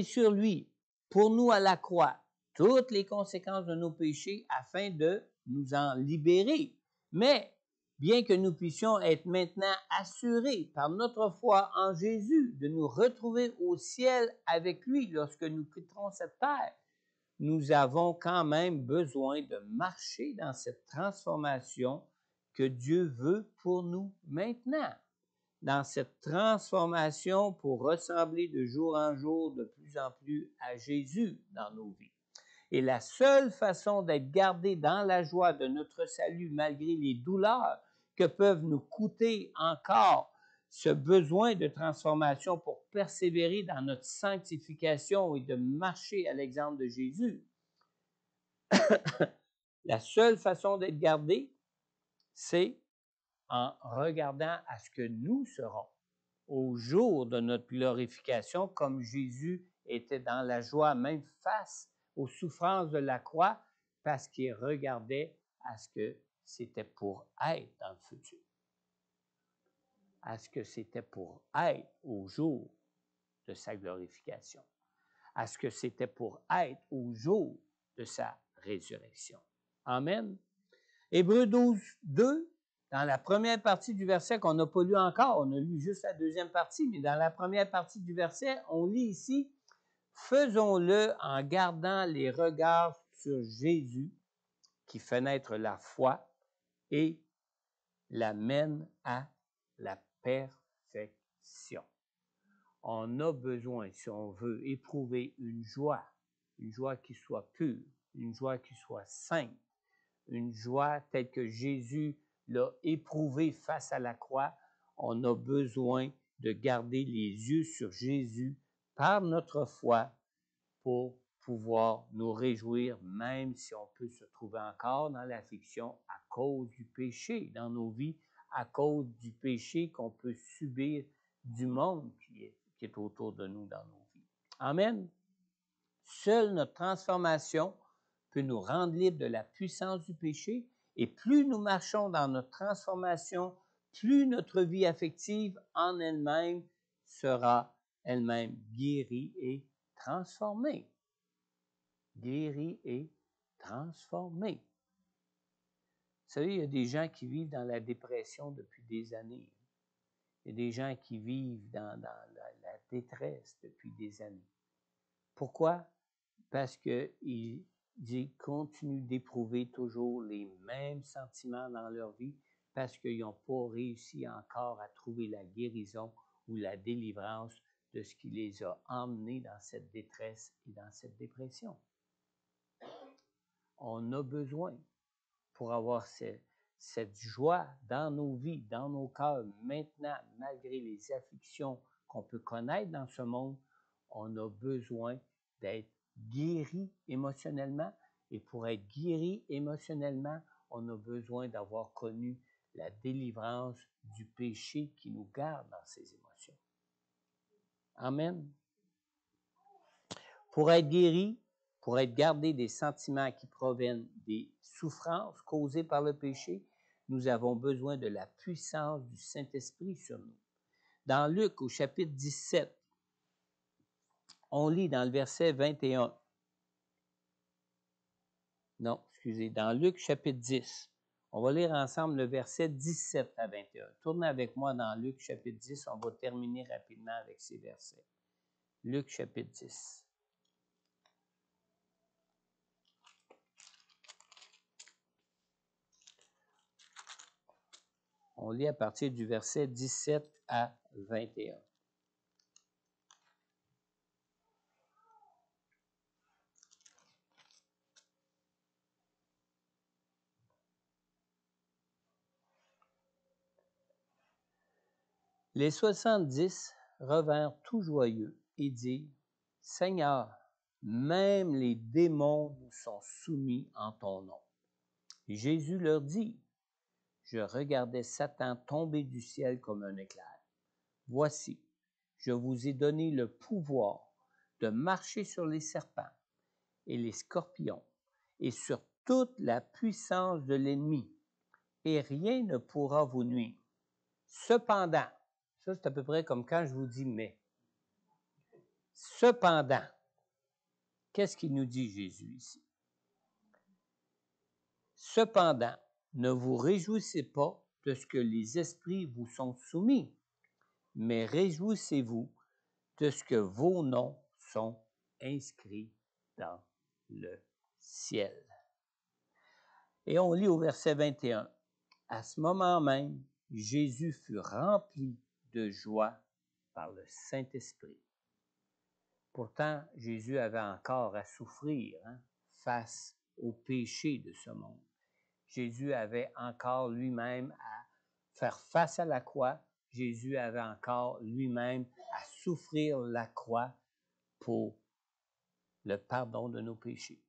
sur lui, pour nous à la croix, toutes les conséquences de nos péchés afin de nous en libérer. Mais, bien que nous puissions être maintenant assurés par notre foi en Jésus de nous retrouver au ciel avec lui lorsque nous quitterons cette terre, nous avons quand même besoin de marcher dans cette transformation que Dieu veut pour nous maintenant. Dans cette transformation pour ressembler de jour en jour de plus en plus à Jésus dans nos vies. Et la seule façon d'être gardé dans la joie de notre salut malgré les douleurs que peuvent nous coûter encore ce besoin de transformation pour persévérer dans notre sanctification et de marcher à l'exemple de Jésus, la seule façon d'être gardé, c'est en regardant à ce que nous serons au jour de notre glorification, comme Jésus était dans la joie, même face aux souffrances de la croix, parce qu'il regardait à ce que c'était pour être dans le futur, à ce que c'était pour être au jour de sa glorification, à ce que c'était pour être au jour de sa résurrection. Amen. Hébreux 12, 2, dans la première partie du verset qu'on n'a pas lu encore, on a lu juste la deuxième partie, mais dans la première partie du verset, on lit ici « Faisons-le en gardant les regards sur Jésus qui fait naître la foi et l'amène à la perfection. » On a besoin, si on veut, éprouver une joie qui soit pure, une joie qui soit sainte, une joie telle que Jésus l'a éprouvé face à la croix, on a besoin de garder les yeux sur Jésus par notre foi pour pouvoir nous réjouir, même si on peut se trouver encore dans l'affliction à cause du péché dans nos vies, à cause du péché qu'on peut subir du monde qui est autour de nous dans nos vies. Amen. Seule notre transformation peut nous rendre libres de la puissance du péché, et plus nous marchons dans notre transformation, plus notre vie affective en elle-même sera elle-même guérie et transformée. Guérie et transformée. Vous savez, il y a des gens qui vivent dans la dépression depuis des années. Il y a des gens qui vivent dans la détresse depuis des années. Pourquoi? Parce qu'ils continuent d'éprouver toujours les mêmes sentiments dans leur vie parce qu'ils n'ont pas réussi encore à trouver la guérison ou la délivrance de ce qui les a emmenés dans cette détresse et dans cette dépression. On a besoin, pour avoir cette joie dans nos vies, dans nos cœurs, maintenant, malgré les afflictions qu'on peut connaître dans ce monde, on a besoin d'être guéri émotionnellement. Et pour être guéri émotionnellement, on a besoin d'avoir connu la délivrance du péché qui nous garde dans ces émotions. Amen. Pour être guéri, pour être gardé des sentiments qui proviennent des souffrances causées par le péché, nous avons besoin de la puissance du Saint-Esprit sur nous. Dans Luc, au chapitre 17, on lit dans le verset 21. Non, excusez, dans Luc, chapitre 10. On va lire ensemble le verset 17 à 21. Tournez avec moi dans Luc, chapitre 10. On va terminer rapidement avec ces versets. Luc, chapitre 10. On lit à partir du verset 17 à 21. Les 70 revinrent tout joyeux et dirent: Seigneur, même les démons nous sont soumis en ton nom. Et Jésus leur dit: Je regardais Satan tomber du ciel comme un éclair. Voici, je vous ai donné le pouvoir de marcher sur les serpents et les scorpions et sur toute la puissance de l'ennemi, et rien ne pourra vous nuire. Cependant, ça c'est à peu près comme quand je vous dis mais. Cependant, qu'est-ce qu'il nous dit Jésus ici? Cependant, ne vous réjouissez pas de ce que les esprits vous sont soumis, mais réjouissez-vous de ce que vos noms sont inscrits dans le ciel. Et on lit au verset 21. À ce moment même, Jésus fut rempli de joie par le Saint-Esprit. Pourtant, Jésus avait encore à souffrir face au péché de ce monde. Jésus avait encore lui-même à faire face à la croix. Jésus avait encore lui-même à souffrir la croix pour le pardon de nos péchés.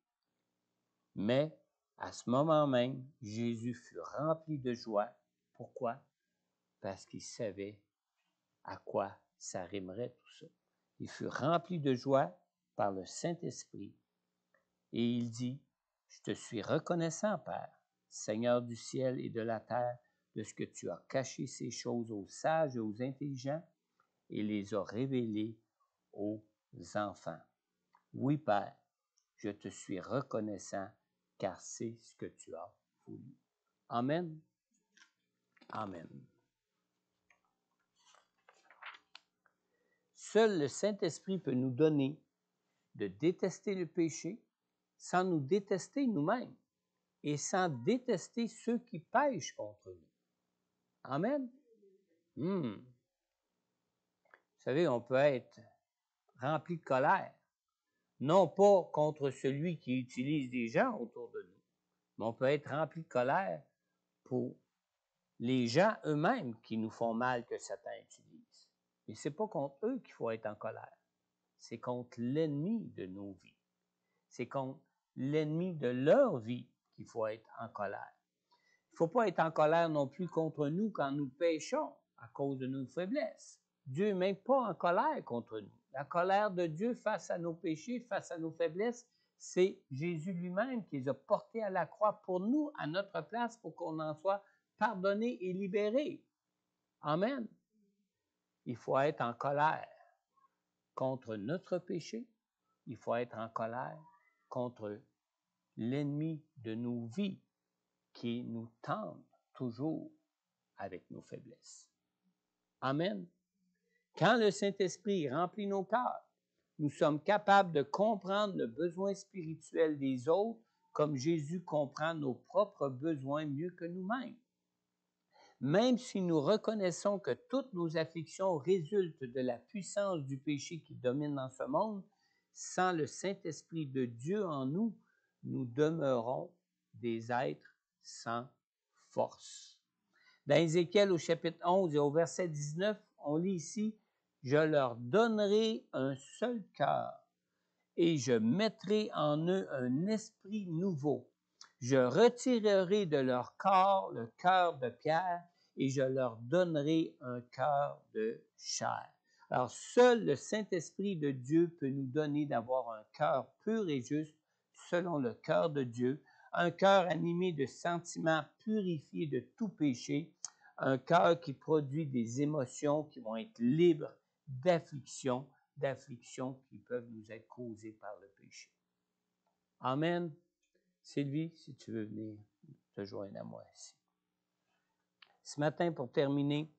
Mais à ce moment même, Jésus fut rempli de joie. Pourquoi? Parce qu'il savait à quoi ça rimerait tout ça. Il fut rempli de joie par le Saint-Esprit et il dit: Je te suis reconnaissant, Père, Seigneur du ciel et de la terre, de ce que tu as caché ces choses aux sages et aux intelligents et les as révélées aux enfants. Oui, Père, je te suis reconnaissant car c'est ce que tu as voulu. Amen. Amen. Seul le Saint-Esprit peut nous donner de détester le péché sans nous détester nous-mêmes et sans détester ceux qui pêchent contre nous. Amen. Vous savez, on peut être rempli de colère, non pas contre celui qui utilise des gens autour de nous, mais on peut être rempli de colère pour les gens eux-mêmes qui nous font mal que Satan utilise. Mais ce n'est pas contre eux qu'il faut être en colère. C'est contre l'ennemi de nos vies. C'est contre l'ennemi de leur vie qu'il faut être en colère. Il ne faut pas être en colère non plus contre nous quand nous péchons à cause de nos faiblesses. Dieu n'est même pas en colère contre nous. La colère de Dieu face à nos péchés, face à nos faiblesses, c'est Jésus lui-même qui les a portés à la croix pour nous, à notre place, pour qu'on en soit pardonné et libéré. Amen. Il faut être en colère contre notre péché. Il faut être en colère contre l'ennemi de nos vies qui nous tente toujours avec nos faiblesses. Amen. Quand le Saint-Esprit remplit nos cœurs, nous sommes capables de comprendre le besoin spirituel des autres comme Jésus comprend nos propres besoins mieux que nous-mêmes. Même si nous reconnaissons que toutes nos afflictions résultent de la puissance du péché qui domine dans ce monde, sans le Saint-Esprit de Dieu en nous, nous demeurons des êtres sans force. Dans Ézéchiel au chapitre 11 et au verset 19, on lit ici « Je leur donnerai un seul cœur et je mettrai en eux un esprit nouveau. Je retirerai de leur corps le cœur de pierre et je leur donnerai un cœur de chair. » Alors, seul le Saint-Esprit de Dieu peut nous donner d'avoir un cœur pur et juste selon le cœur de Dieu, un cœur animé de sentiments purifiés de tout péché, un cœur qui produit des émotions qui vont être libres d'afflictions qui peuvent nous être causées par le péché. Amen. Sylvie, si tu veux venir te joindre à moi ici. Ce matin, pour terminer,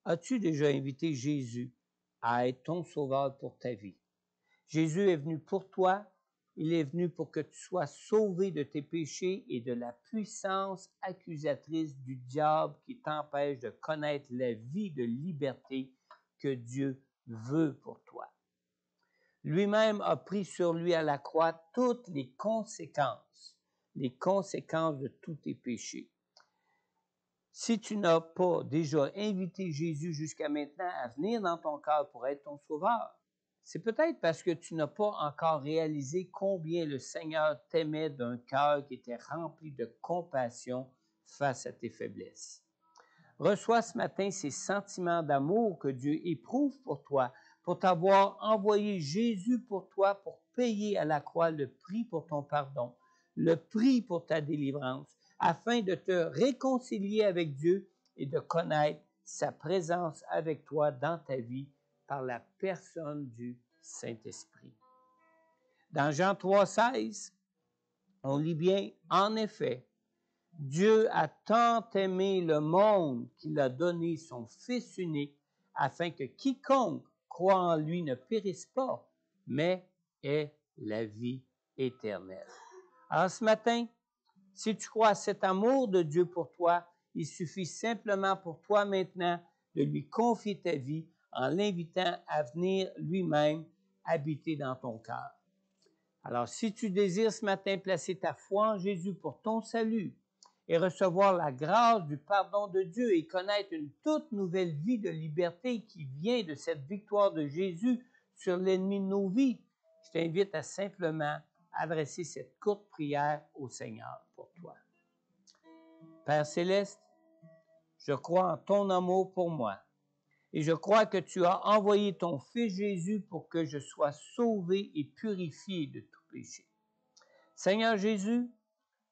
as-tu déjà invité Jésus à être ton sauveur pour ta vie? Jésus est venu pour toi. Il est venu pour que tu sois sauvé de tes péchés et de la puissance accusatrice du diable qui t'empêche de connaître la vie de liberté que Dieu veut pour toi. Lui-même a pris sur lui à la croix toutes les conséquences de tous tes péchés. Si tu n'as pas déjà invité Jésus jusqu'à maintenant à venir dans ton cœur pour être ton sauveur, c'est peut-être parce que tu n'as pas encore réalisé combien le Seigneur t'aimait d'un cœur qui était rempli de compassion face à tes faiblesses. Reçois ce matin ces sentiments d'amour que Dieu éprouve pour toi, pour t'avoir envoyé Jésus pour toi, pour payer à la croix le prix pour ton pardon, le prix pour ta délivrance, afin de te réconcilier avec Dieu et de connaître sa présence avec toi dans ta vie par la personne du Saint-Esprit. Dans Jean 3,16, on lit bien, « En effet, Dieu a tant aimé le monde qu'il a donné son Fils unique, afin que quiconque croit en lui ne périsse pas, mais ait la vie éternelle. » Alors ce matin, si tu crois à cet amour de Dieu pour toi, il suffit simplement pour toi maintenant de lui confier ta vie en l'invitant à venir lui-même habiter dans ton cœur. Alors, si tu désires ce matin placer ta foi en Jésus pour ton salut et recevoir la grâce du pardon de Dieu et connaître une toute nouvelle vie de liberté qui vient de cette victoire de Jésus sur l'ennemi de nos vies, je t'invite à simplement adresser cette courte prière au Seigneur pour toi. Père Céleste, je crois en ton amour pour moi et je crois que tu as envoyé ton Fils Jésus pour que je sois sauvé et purifié de tout péché. Seigneur Jésus,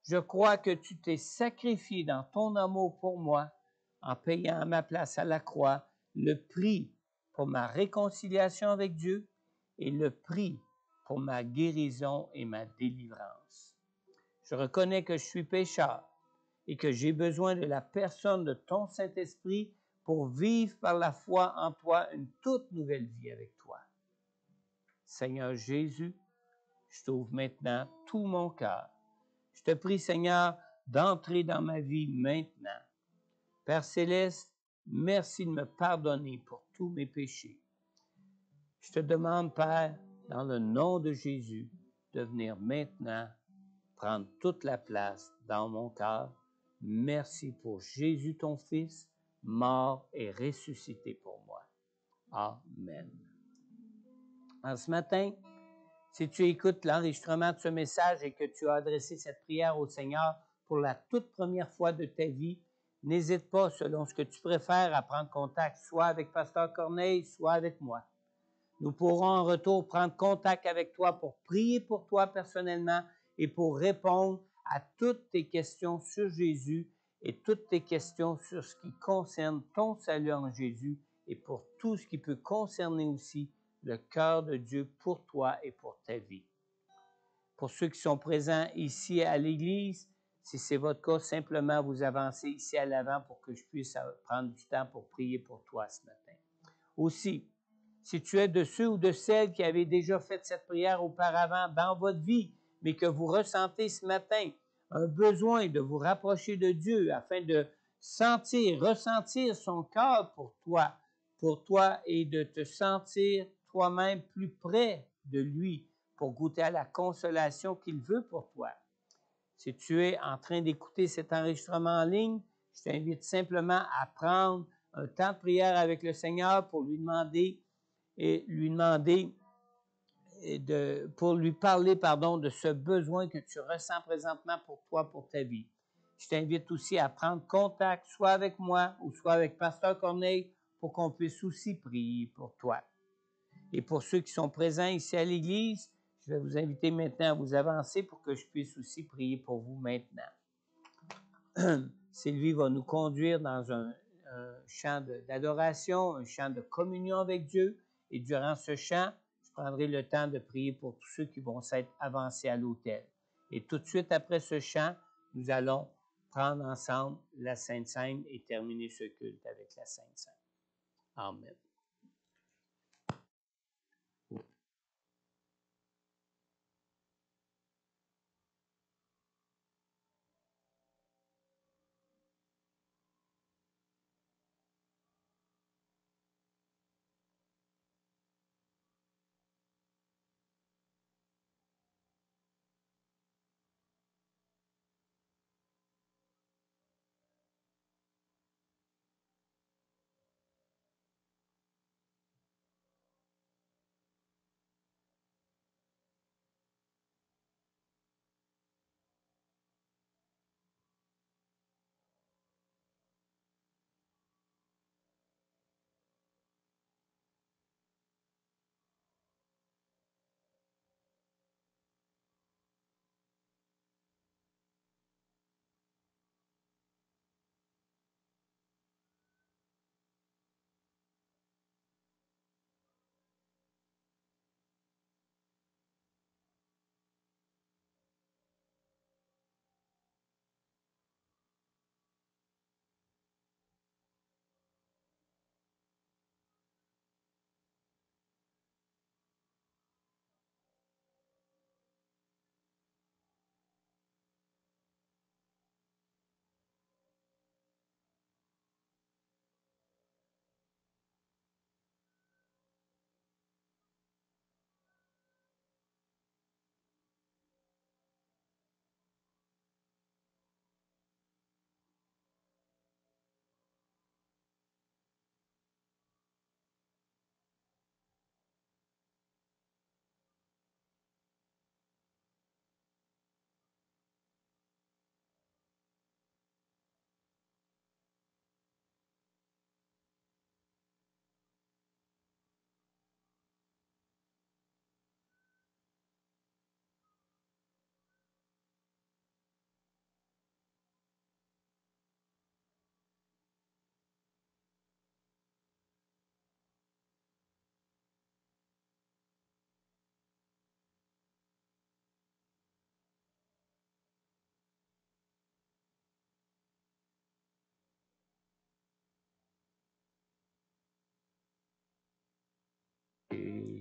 je crois que tu t'es sacrifié dans ton amour pour moi en payant à ma place à la croix le prix pour ma réconciliation avec Dieu et le prix pour ma guérison et ma délivrance. Je reconnais que je suis pécheur et que j'ai besoin de la personne de ton Saint-Esprit pour vivre par la foi en toi une toute nouvelle vie avec toi. Seigneur Jésus, je t'ouvre maintenant tout mon cœur. Je te prie, Seigneur, d'entrer dans ma vie maintenant. Père Céleste, merci de me pardonner pour tous mes péchés. Je te demande, Père, dans le nom de Jésus, de venir maintenant prendre toute la place dans mon cœur Merci pour Jésus, ton Fils, mort et ressuscité pour moi. Amen. Alors, ce matin, si tu écoutes l'enregistrement de ce message et que tu as adressé cette prière au Seigneur pour la toute première fois de ta vie, n'hésite pas, selon ce que tu préfères, à prendre contact, soit avec Pasteur Corneille, soit avec moi. Nous pourrons en retour prendre contact avec toi pour prier pour toi personnellement et pour répondre à toutes tes questions sur Jésus et toutes tes questions sur ce qui concerne ton salut en Jésus et pour tout ce qui peut concerner aussi le cœur de Dieu pour toi et pour ta vie. Pour ceux qui sont présents ici à l'Église, si c'est votre cas, simplement vous avancez ici à l'avant pour que je puisse prendre du temps pour prier pour toi ce matin. Aussi, si tu es de ceux ou de celles qui avaient déjà fait cette prière auparavant dans votre vie, mais que vous ressentez ce matin un besoin de vous rapprocher de Dieu afin de ressentir son cœur pour toi et de te sentir toi-même plus près de lui pour goûter à la consolation qu'il veut pour toi. Si tu es en train d'écouter cet enregistrement en ligne, je t'invite simplement à prendre un temps de prière avec le Seigneur pour lui demander pour lui parler, de ce besoin que tu ressens présentement pour toi, pour ta vie. Je t'invite aussi à prendre contact, soit avec moi ou soit avec Pasteur Corneille, pour qu'on puisse aussi prier pour toi. Et pour ceux qui sont présents ici à l'Église, je vais vous inviter maintenant à vous avancer pour que je puisse aussi prier pour vous maintenant. Sylvie va nous conduire dans un chant d'adoration, un chant de communion avec Dieu. Et durant ce chant, je prendrai le temps de prier pour tous ceux qui vont s'être avancés à l'autel. Et tout de suite après ce chant, nous allons prendre ensemble la Sainte Seine et terminer ce culte avec la Sainte Seine. Amen.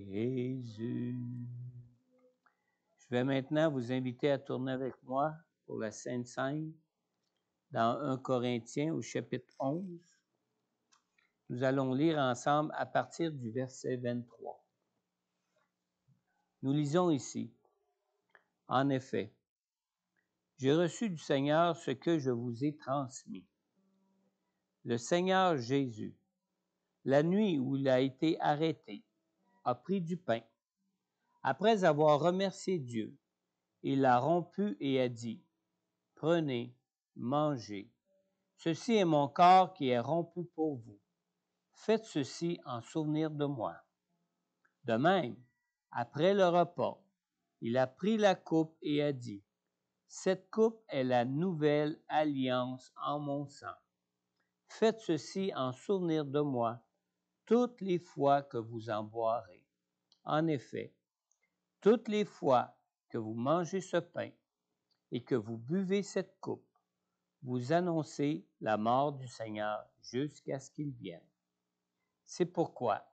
Jésus. Je vais maintenant vous inviter à tourner avec moi pour la Sainte Seine dans 1 Corinthiens au chapitre 11. Nous allons lire ensemble à partir du verset 23. Nous lisons ici. En effet, J'ai reçu du Seigneur ce que je vous ai transmis. Le Seigneur Jésus, la nuit où il a été arrêté, a pris du pain. Après avoir remercié Dieu, il l'a rompu et a dit, « Prenez, mangez. Ceci est mon corps qui est rompu pour vous. Faites ceci en souvenir de moi. » De même, après le repas, il a pris la coupe et a dit, « Cette coupe est la nouvelle alliance en mon sang. Faites ceci en souvenir de moi toutes les fois que vous en boirez. En effet, toutes les fois que vous mangez ce pain et que vous buvez cette coupe, vous annoncez la mort du Seigneur jusqu'à ce qu'il vienne. C'est pourquoi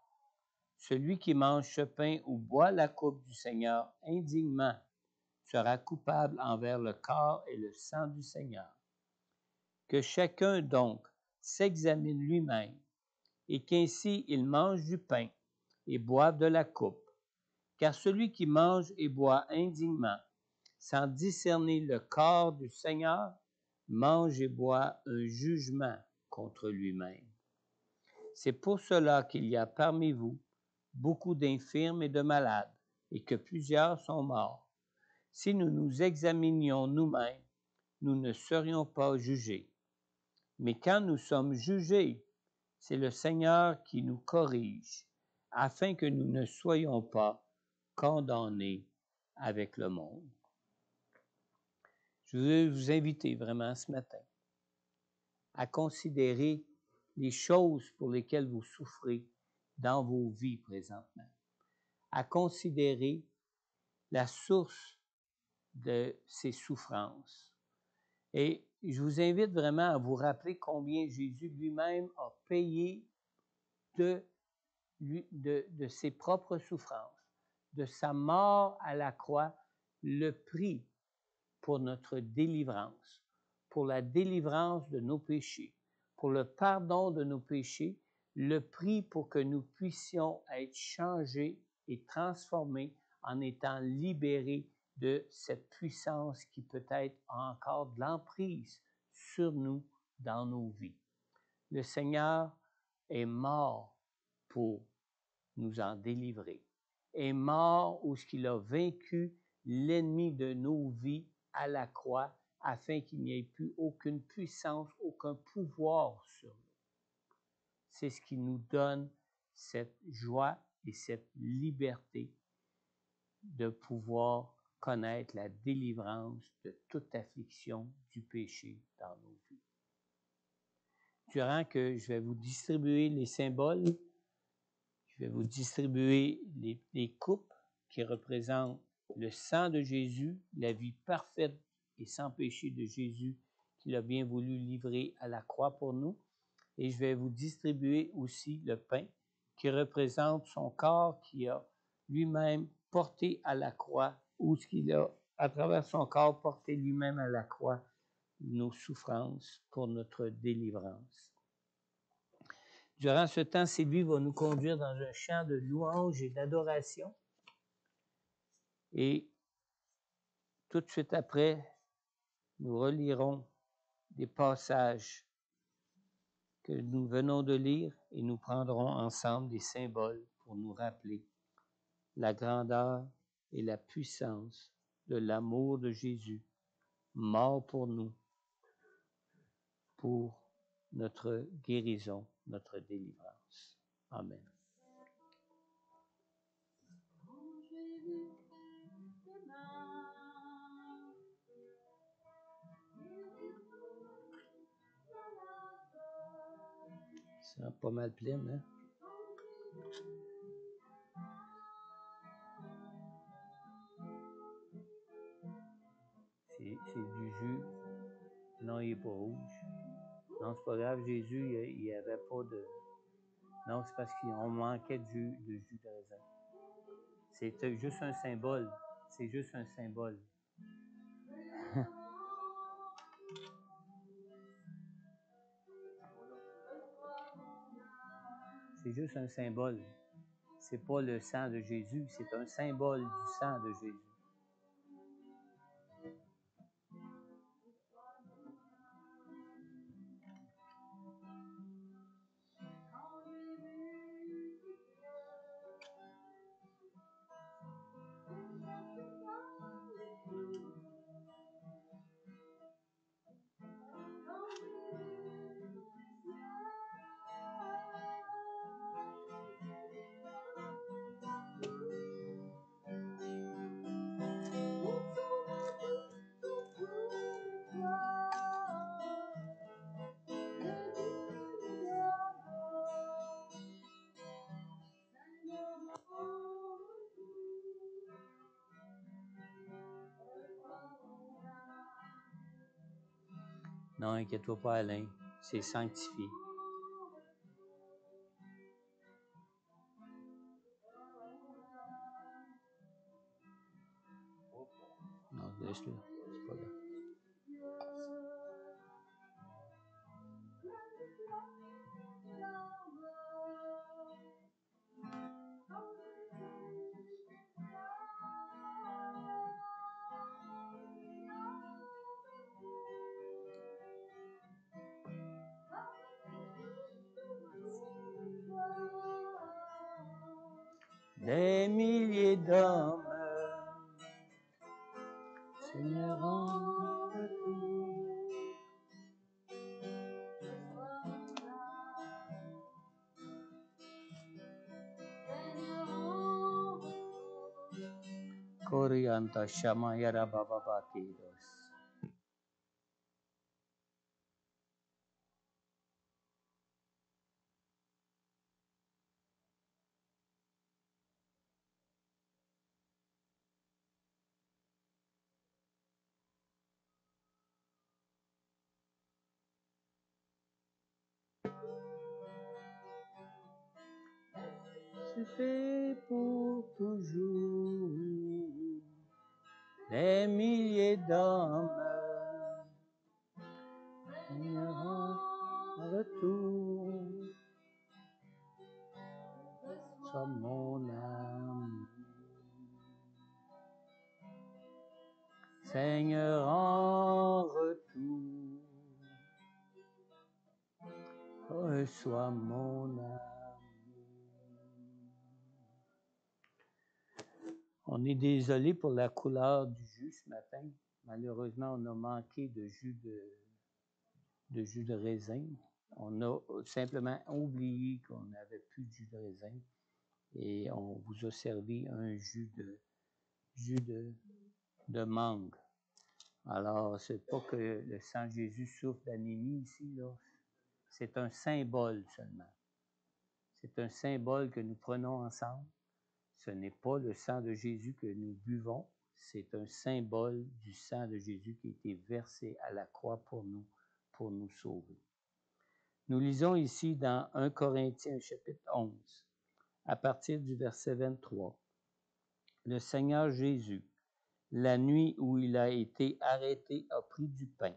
celui qui mange ce pain ou boit la coupe du Seigneur indignement sera coupable envers le corps et le sang du Seigneur. Que chacun donc s'examine lui-même et qu'ainsi il mange du pain et boive de la coupe. Car celui qui mange et boit indignement, sans discerner le corps du Seigneur, mange et boit un jugement contre lui-même. C'est pour cela qu'il y a parmi vous beaucoup d'infirmes et de malades, et que plusieurs sont morts. Si nous nous examinions nous-mêmes, nous ne serions pas jugés. Mais quand nous sommes jugés, c'est le Seigneur qui nous corrige, afin que nous ne soyons pas condamnés avec le monde. Je veux vous inviter vraiment ce matin à considérer les choses pour lesquelles vous souffrez dans vos vies présentement, à considérer la source de ces souffrances. Et je vous invite vraiment à vous rappeler combien Jésus lui-même a payé de ses propres souffrances, de sa mort à la croix, le prix pour notre délivrance, pour la délivrance de nos péchés, pour le pardon de nos péchés, le prix pour que nous puissions être changés et transformés en étant libérés de cette puissance qui peut-être a encore de l'emprise sur nous dans nos vies. Le Seigneur est mort pour nous en délivrer, est mort où il a vaincu l'ennemi de nos vies à la croix, afin qu'il n'y ait plus aucune puissance, aucun pouvoir sur nous. C'est ce qui nous donne cette joie et cette liberté de pouvoir connaître la délivrance de toute affliction du péché dans nos vies. Durant que je vais vous distribuer les symboles, je vais vous distribuer les coupes qui représentent le sang de Jésus, la vie parfaite et sans péché de Jésus qu'il a bien voulu livrer à la croix pour nous. Et je vais vous distribuer aussi le pain qui représente son corps qui a lui-même porté à la croix, ou ce qu'il a, à travers son corps, porté lui-même à la croix nos souffrances pour notre délivrance. Durant ce temps, Sylvie va nous conduire dans un chant de louange et d'adoration. Et tout de suite après, nous relirons des passages que nous venons de lire et nous prendrons ensemble des symboles pour nous rappeler la grandeur et la puissance de l'amour de Jésus, mort pour nous, pour notre guérison, notre délivrance. Amen. C'est pas mal plein, hein? C'est du jus. Non, il n'est pas rouge. Non, c'est pas grave. Jésus, il n'y avait pas de... Non, c'est parce qu'on manquait de jus de raisin. C'est juste un symbole. C'est juste un symbole. C'est juste un symbole. C'est pas le sang de Jésus, c'est un symbole du sang de Jésus. Non, inquiète-toi pas, Alain. C'est sanctifié. Non, laisse-le. C'est pas grave. Des milliers d'hommes, Seigneur, en retour. Corianta Shamayara Baba Bakidos. C'est fait pour toujours. Des milliers d'hommes, Seigneur, en retour. Sois mon âme. Seigneur, en retour. Reçois mon âme. On est désolé pour la couleur du jus ce matin. Malheureusement, on a manqué de jus de raisin. On a simplement oublié qu'on n'avait plus de jus de raisin et on vous a servi un jus de mangue. Alors, c'est pas que le sang de Jésus souffre d'anémie ici, là. C'est un symbole seulement. C'est un symbole que nous prenons ensemble. Ce n'est pas le sang de Jésus que nous buvons, c'est un symbole du sang de Jésus qui a été versé à la croix pour nous sauver. Nous lisons ici dans 1 Corinthiens chapitre 11, à partir du verset 23. Le Seigneur Jésus, la nuit où il a été arrêté, a pris du pain.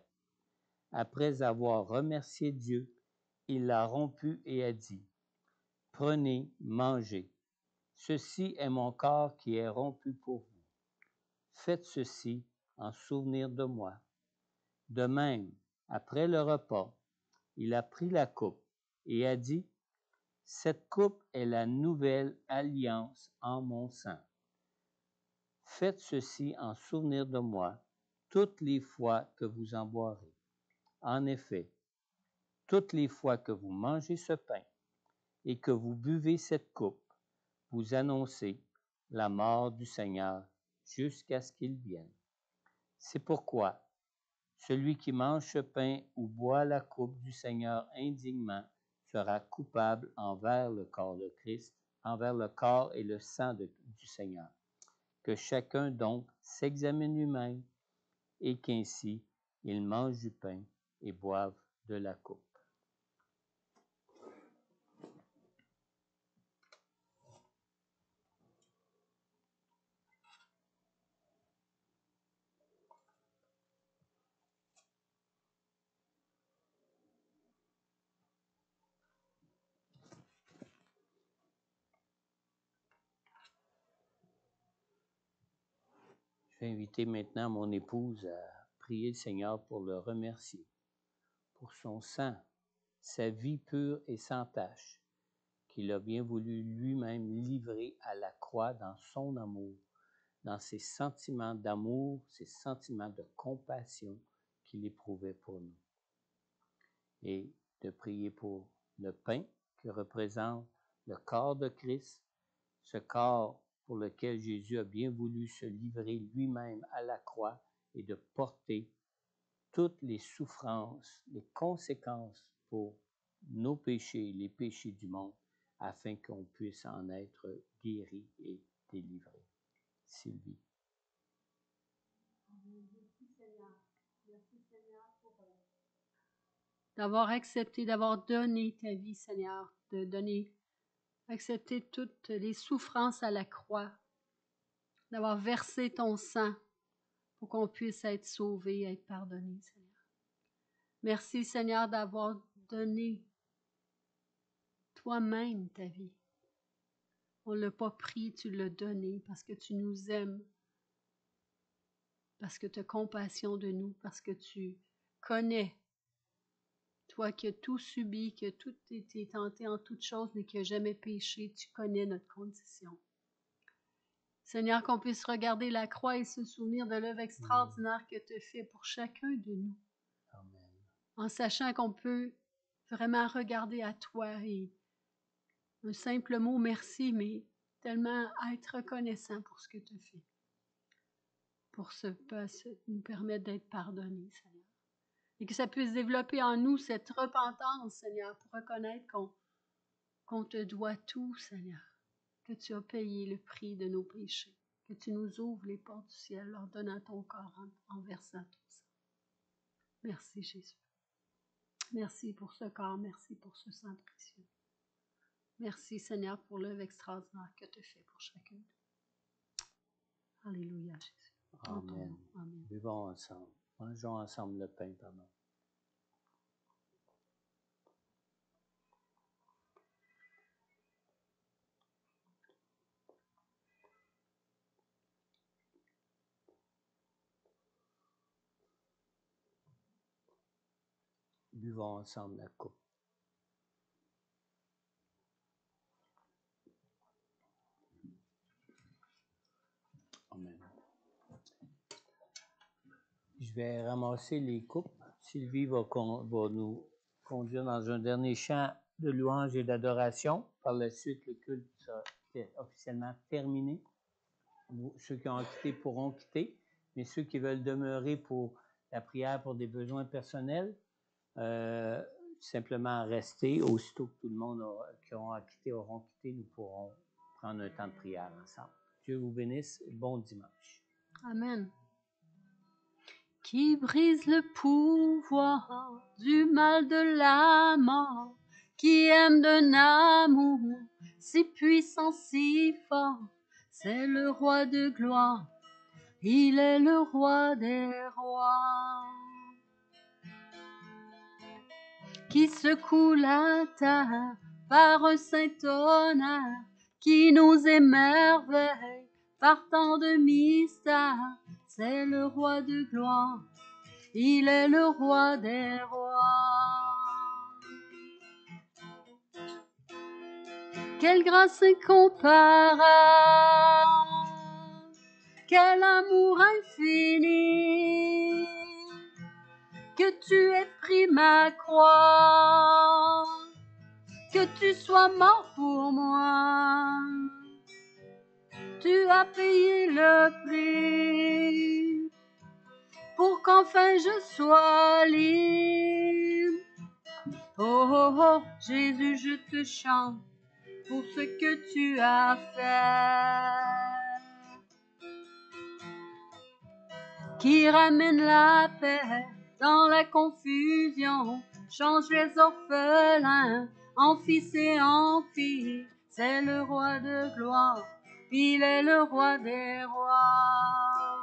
Après avoir remercié Dieu, il l'a rompu et a dit, « Prenez, mangez. Ceci est mon corps qui est rompu pour vous. Faites ceci en souvenir de moi. » De même, après le repas, il a pris la coupe et a dit, « Cette coupe est la nouvelle alliance en mon sang. Faites ceci en souvenir de moi toutes les fois que vous en boirez. En effet, toutes les fois que vous mangez ce pain et que vous buvez cette coupe, vous annoncez la mort du Seigneur jusqu'à ce qu'il vienne. C'est pourquoi celui qui mange ce pain ou boit la coupe du Seigneur indignement sera coupable envers le corps de Christ, envers le corps et le sang du Seigneur. Que chacun donc s'examine lui-même et qu'ainsi il mange du pain et boive de la coupe. Je vais inviter maintenant mon épouse à prier le Seigneur pour le remercier, pour son sang, sa vie pure et sans tache, qu'il a bien voulu lui-même livrer à la croix dans son amour, dans ses sentiments d'amour, ses sentiments de compassion qu'il éprouvait pour nous. Et de prier pour le pain qui représente le corps de Christ, ce corps pour lequel Jésus a bien voulu se livrer lui-même à la croix et de porter toutes les souffrances, les conséquences pour nos péchés, les péchés du monde, afin qu'on puisse en être guéri et délivré. Sylvie. Merci Seigneur. Merci Seigneur pour d'avoir accepté, d'avoir donné ta vie, Seigneur, de donner, accepter toutes les souffrances à la croix, d'avoir versé ton sang pour qu'on puisse être sauvé, être pardonné, Seigneur. Merci, Seigneur, d'avoir donné toi-même ta vie. On ne l'a pas pris, tu l'as donné parce que tu nous aimes, parce que tu as compassion de nous, parce que tu connais, toi qui as tout subi, qui as tout été tenté en toutes choses, mais qui n'a jamais péché, tu connais notre condition. Seigneur, qu'on puisse regarder la croix et se souvenir de l'œuvre extraordinaire que tu as fait pour chacun de nous. Amen. En sachant qu'on peut vraiment regarder à toi et un simple mot merci, mais tellement être reconnaissant pour ce que tu as fait, pour nous permettre d'être pardonnés, Seigneur. Et que ça puisse développer en nous cette repentance, Seigneur, pour reconnaître qu'on te doit tout, Seigneur, que tu as payé le prix de nos péchés, que tu nous ouvres les portes du ciel, leur donnant ton corps en versant ton sang. Merci, Jésus. Merci pour ce corps, merci pour ce sang précieux. Merci, Seigneur, pour l'œuvre extraordinaire que tu as fait pour chacun d'eux. Alléluia, Jésus. Amen. Amen. Buvons ensemble. Mangeons ensemble le pain, pardon. Buvons ensemble la coupe. Amen. Je vais ramasser les coupes. Sylvie va nous conduire dans un dernier chant de louange et d'adoration. Par la suite, le culte sera officiellement terminé. Ceux qui ont quitté pourront quitter, mais ceux qui veulent demeurer pour la prière pour des besoins personnels, simplement rester. Aussitôt que tout le monde qui auront quitté auront quitté, nous pourrons prendre un temps de prière ensemble. Dieu vous bénisse. Bon dimanche. Amen. Qui brise le pouvoir du mal de la mort, qui aime d'un amour si puissant, si fort, c'est le roi de gloire, il est le roi des rois. Qui secoue la terre par un saint honneur, qui nous émerveille par tant de mystères, c'est le roi de gloire, il est le roi des rois. Quelle grâce incomparable, quel amour infini, que tu aies pris ma croix, que tu sois mort pour moi. Tu as payé le prix pour qu'enfin je sois libre. Oh, oh, oh, Jésus, je te chante pour ce que tu as fait. Qui ramène la paix dans la confusion, change les orphelins en fils et en filles. C'est le roi de gloire, il est le roi des rois.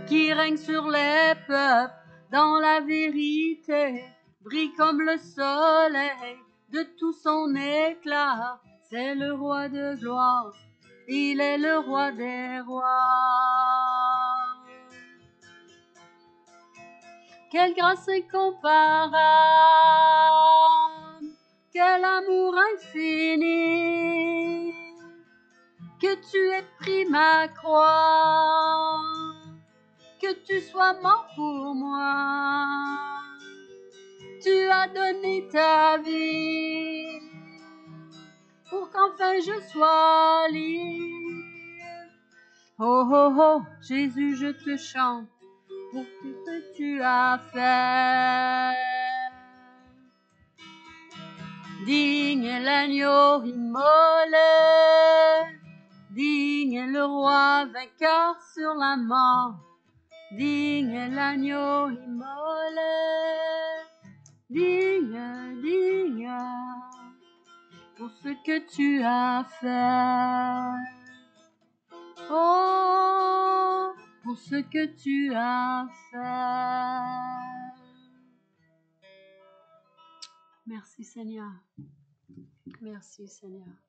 Qui règne sur les peuples dans la vérité, brille comme le soleil de tout son éclat. C'est le roi de gloire, il est le roi des rois. Quelle grâce incomparable, quel amour infini, que tu aies pris ma croix, que tu sois mort pour moi. Tu as donné ta vie pour qu'enfin je sois libre. Oh, oh, oh, Jésus, je te chante pour tout ce que tu as fait. Digne est l'agneau immolé, digne est le roi vainqueur sur la mort. digne est l'agneau immolé, digne, digne, pour ce que tu as fait. Oh, pour ce que tu as fait. Merci Seigneur. Merci Seigneur.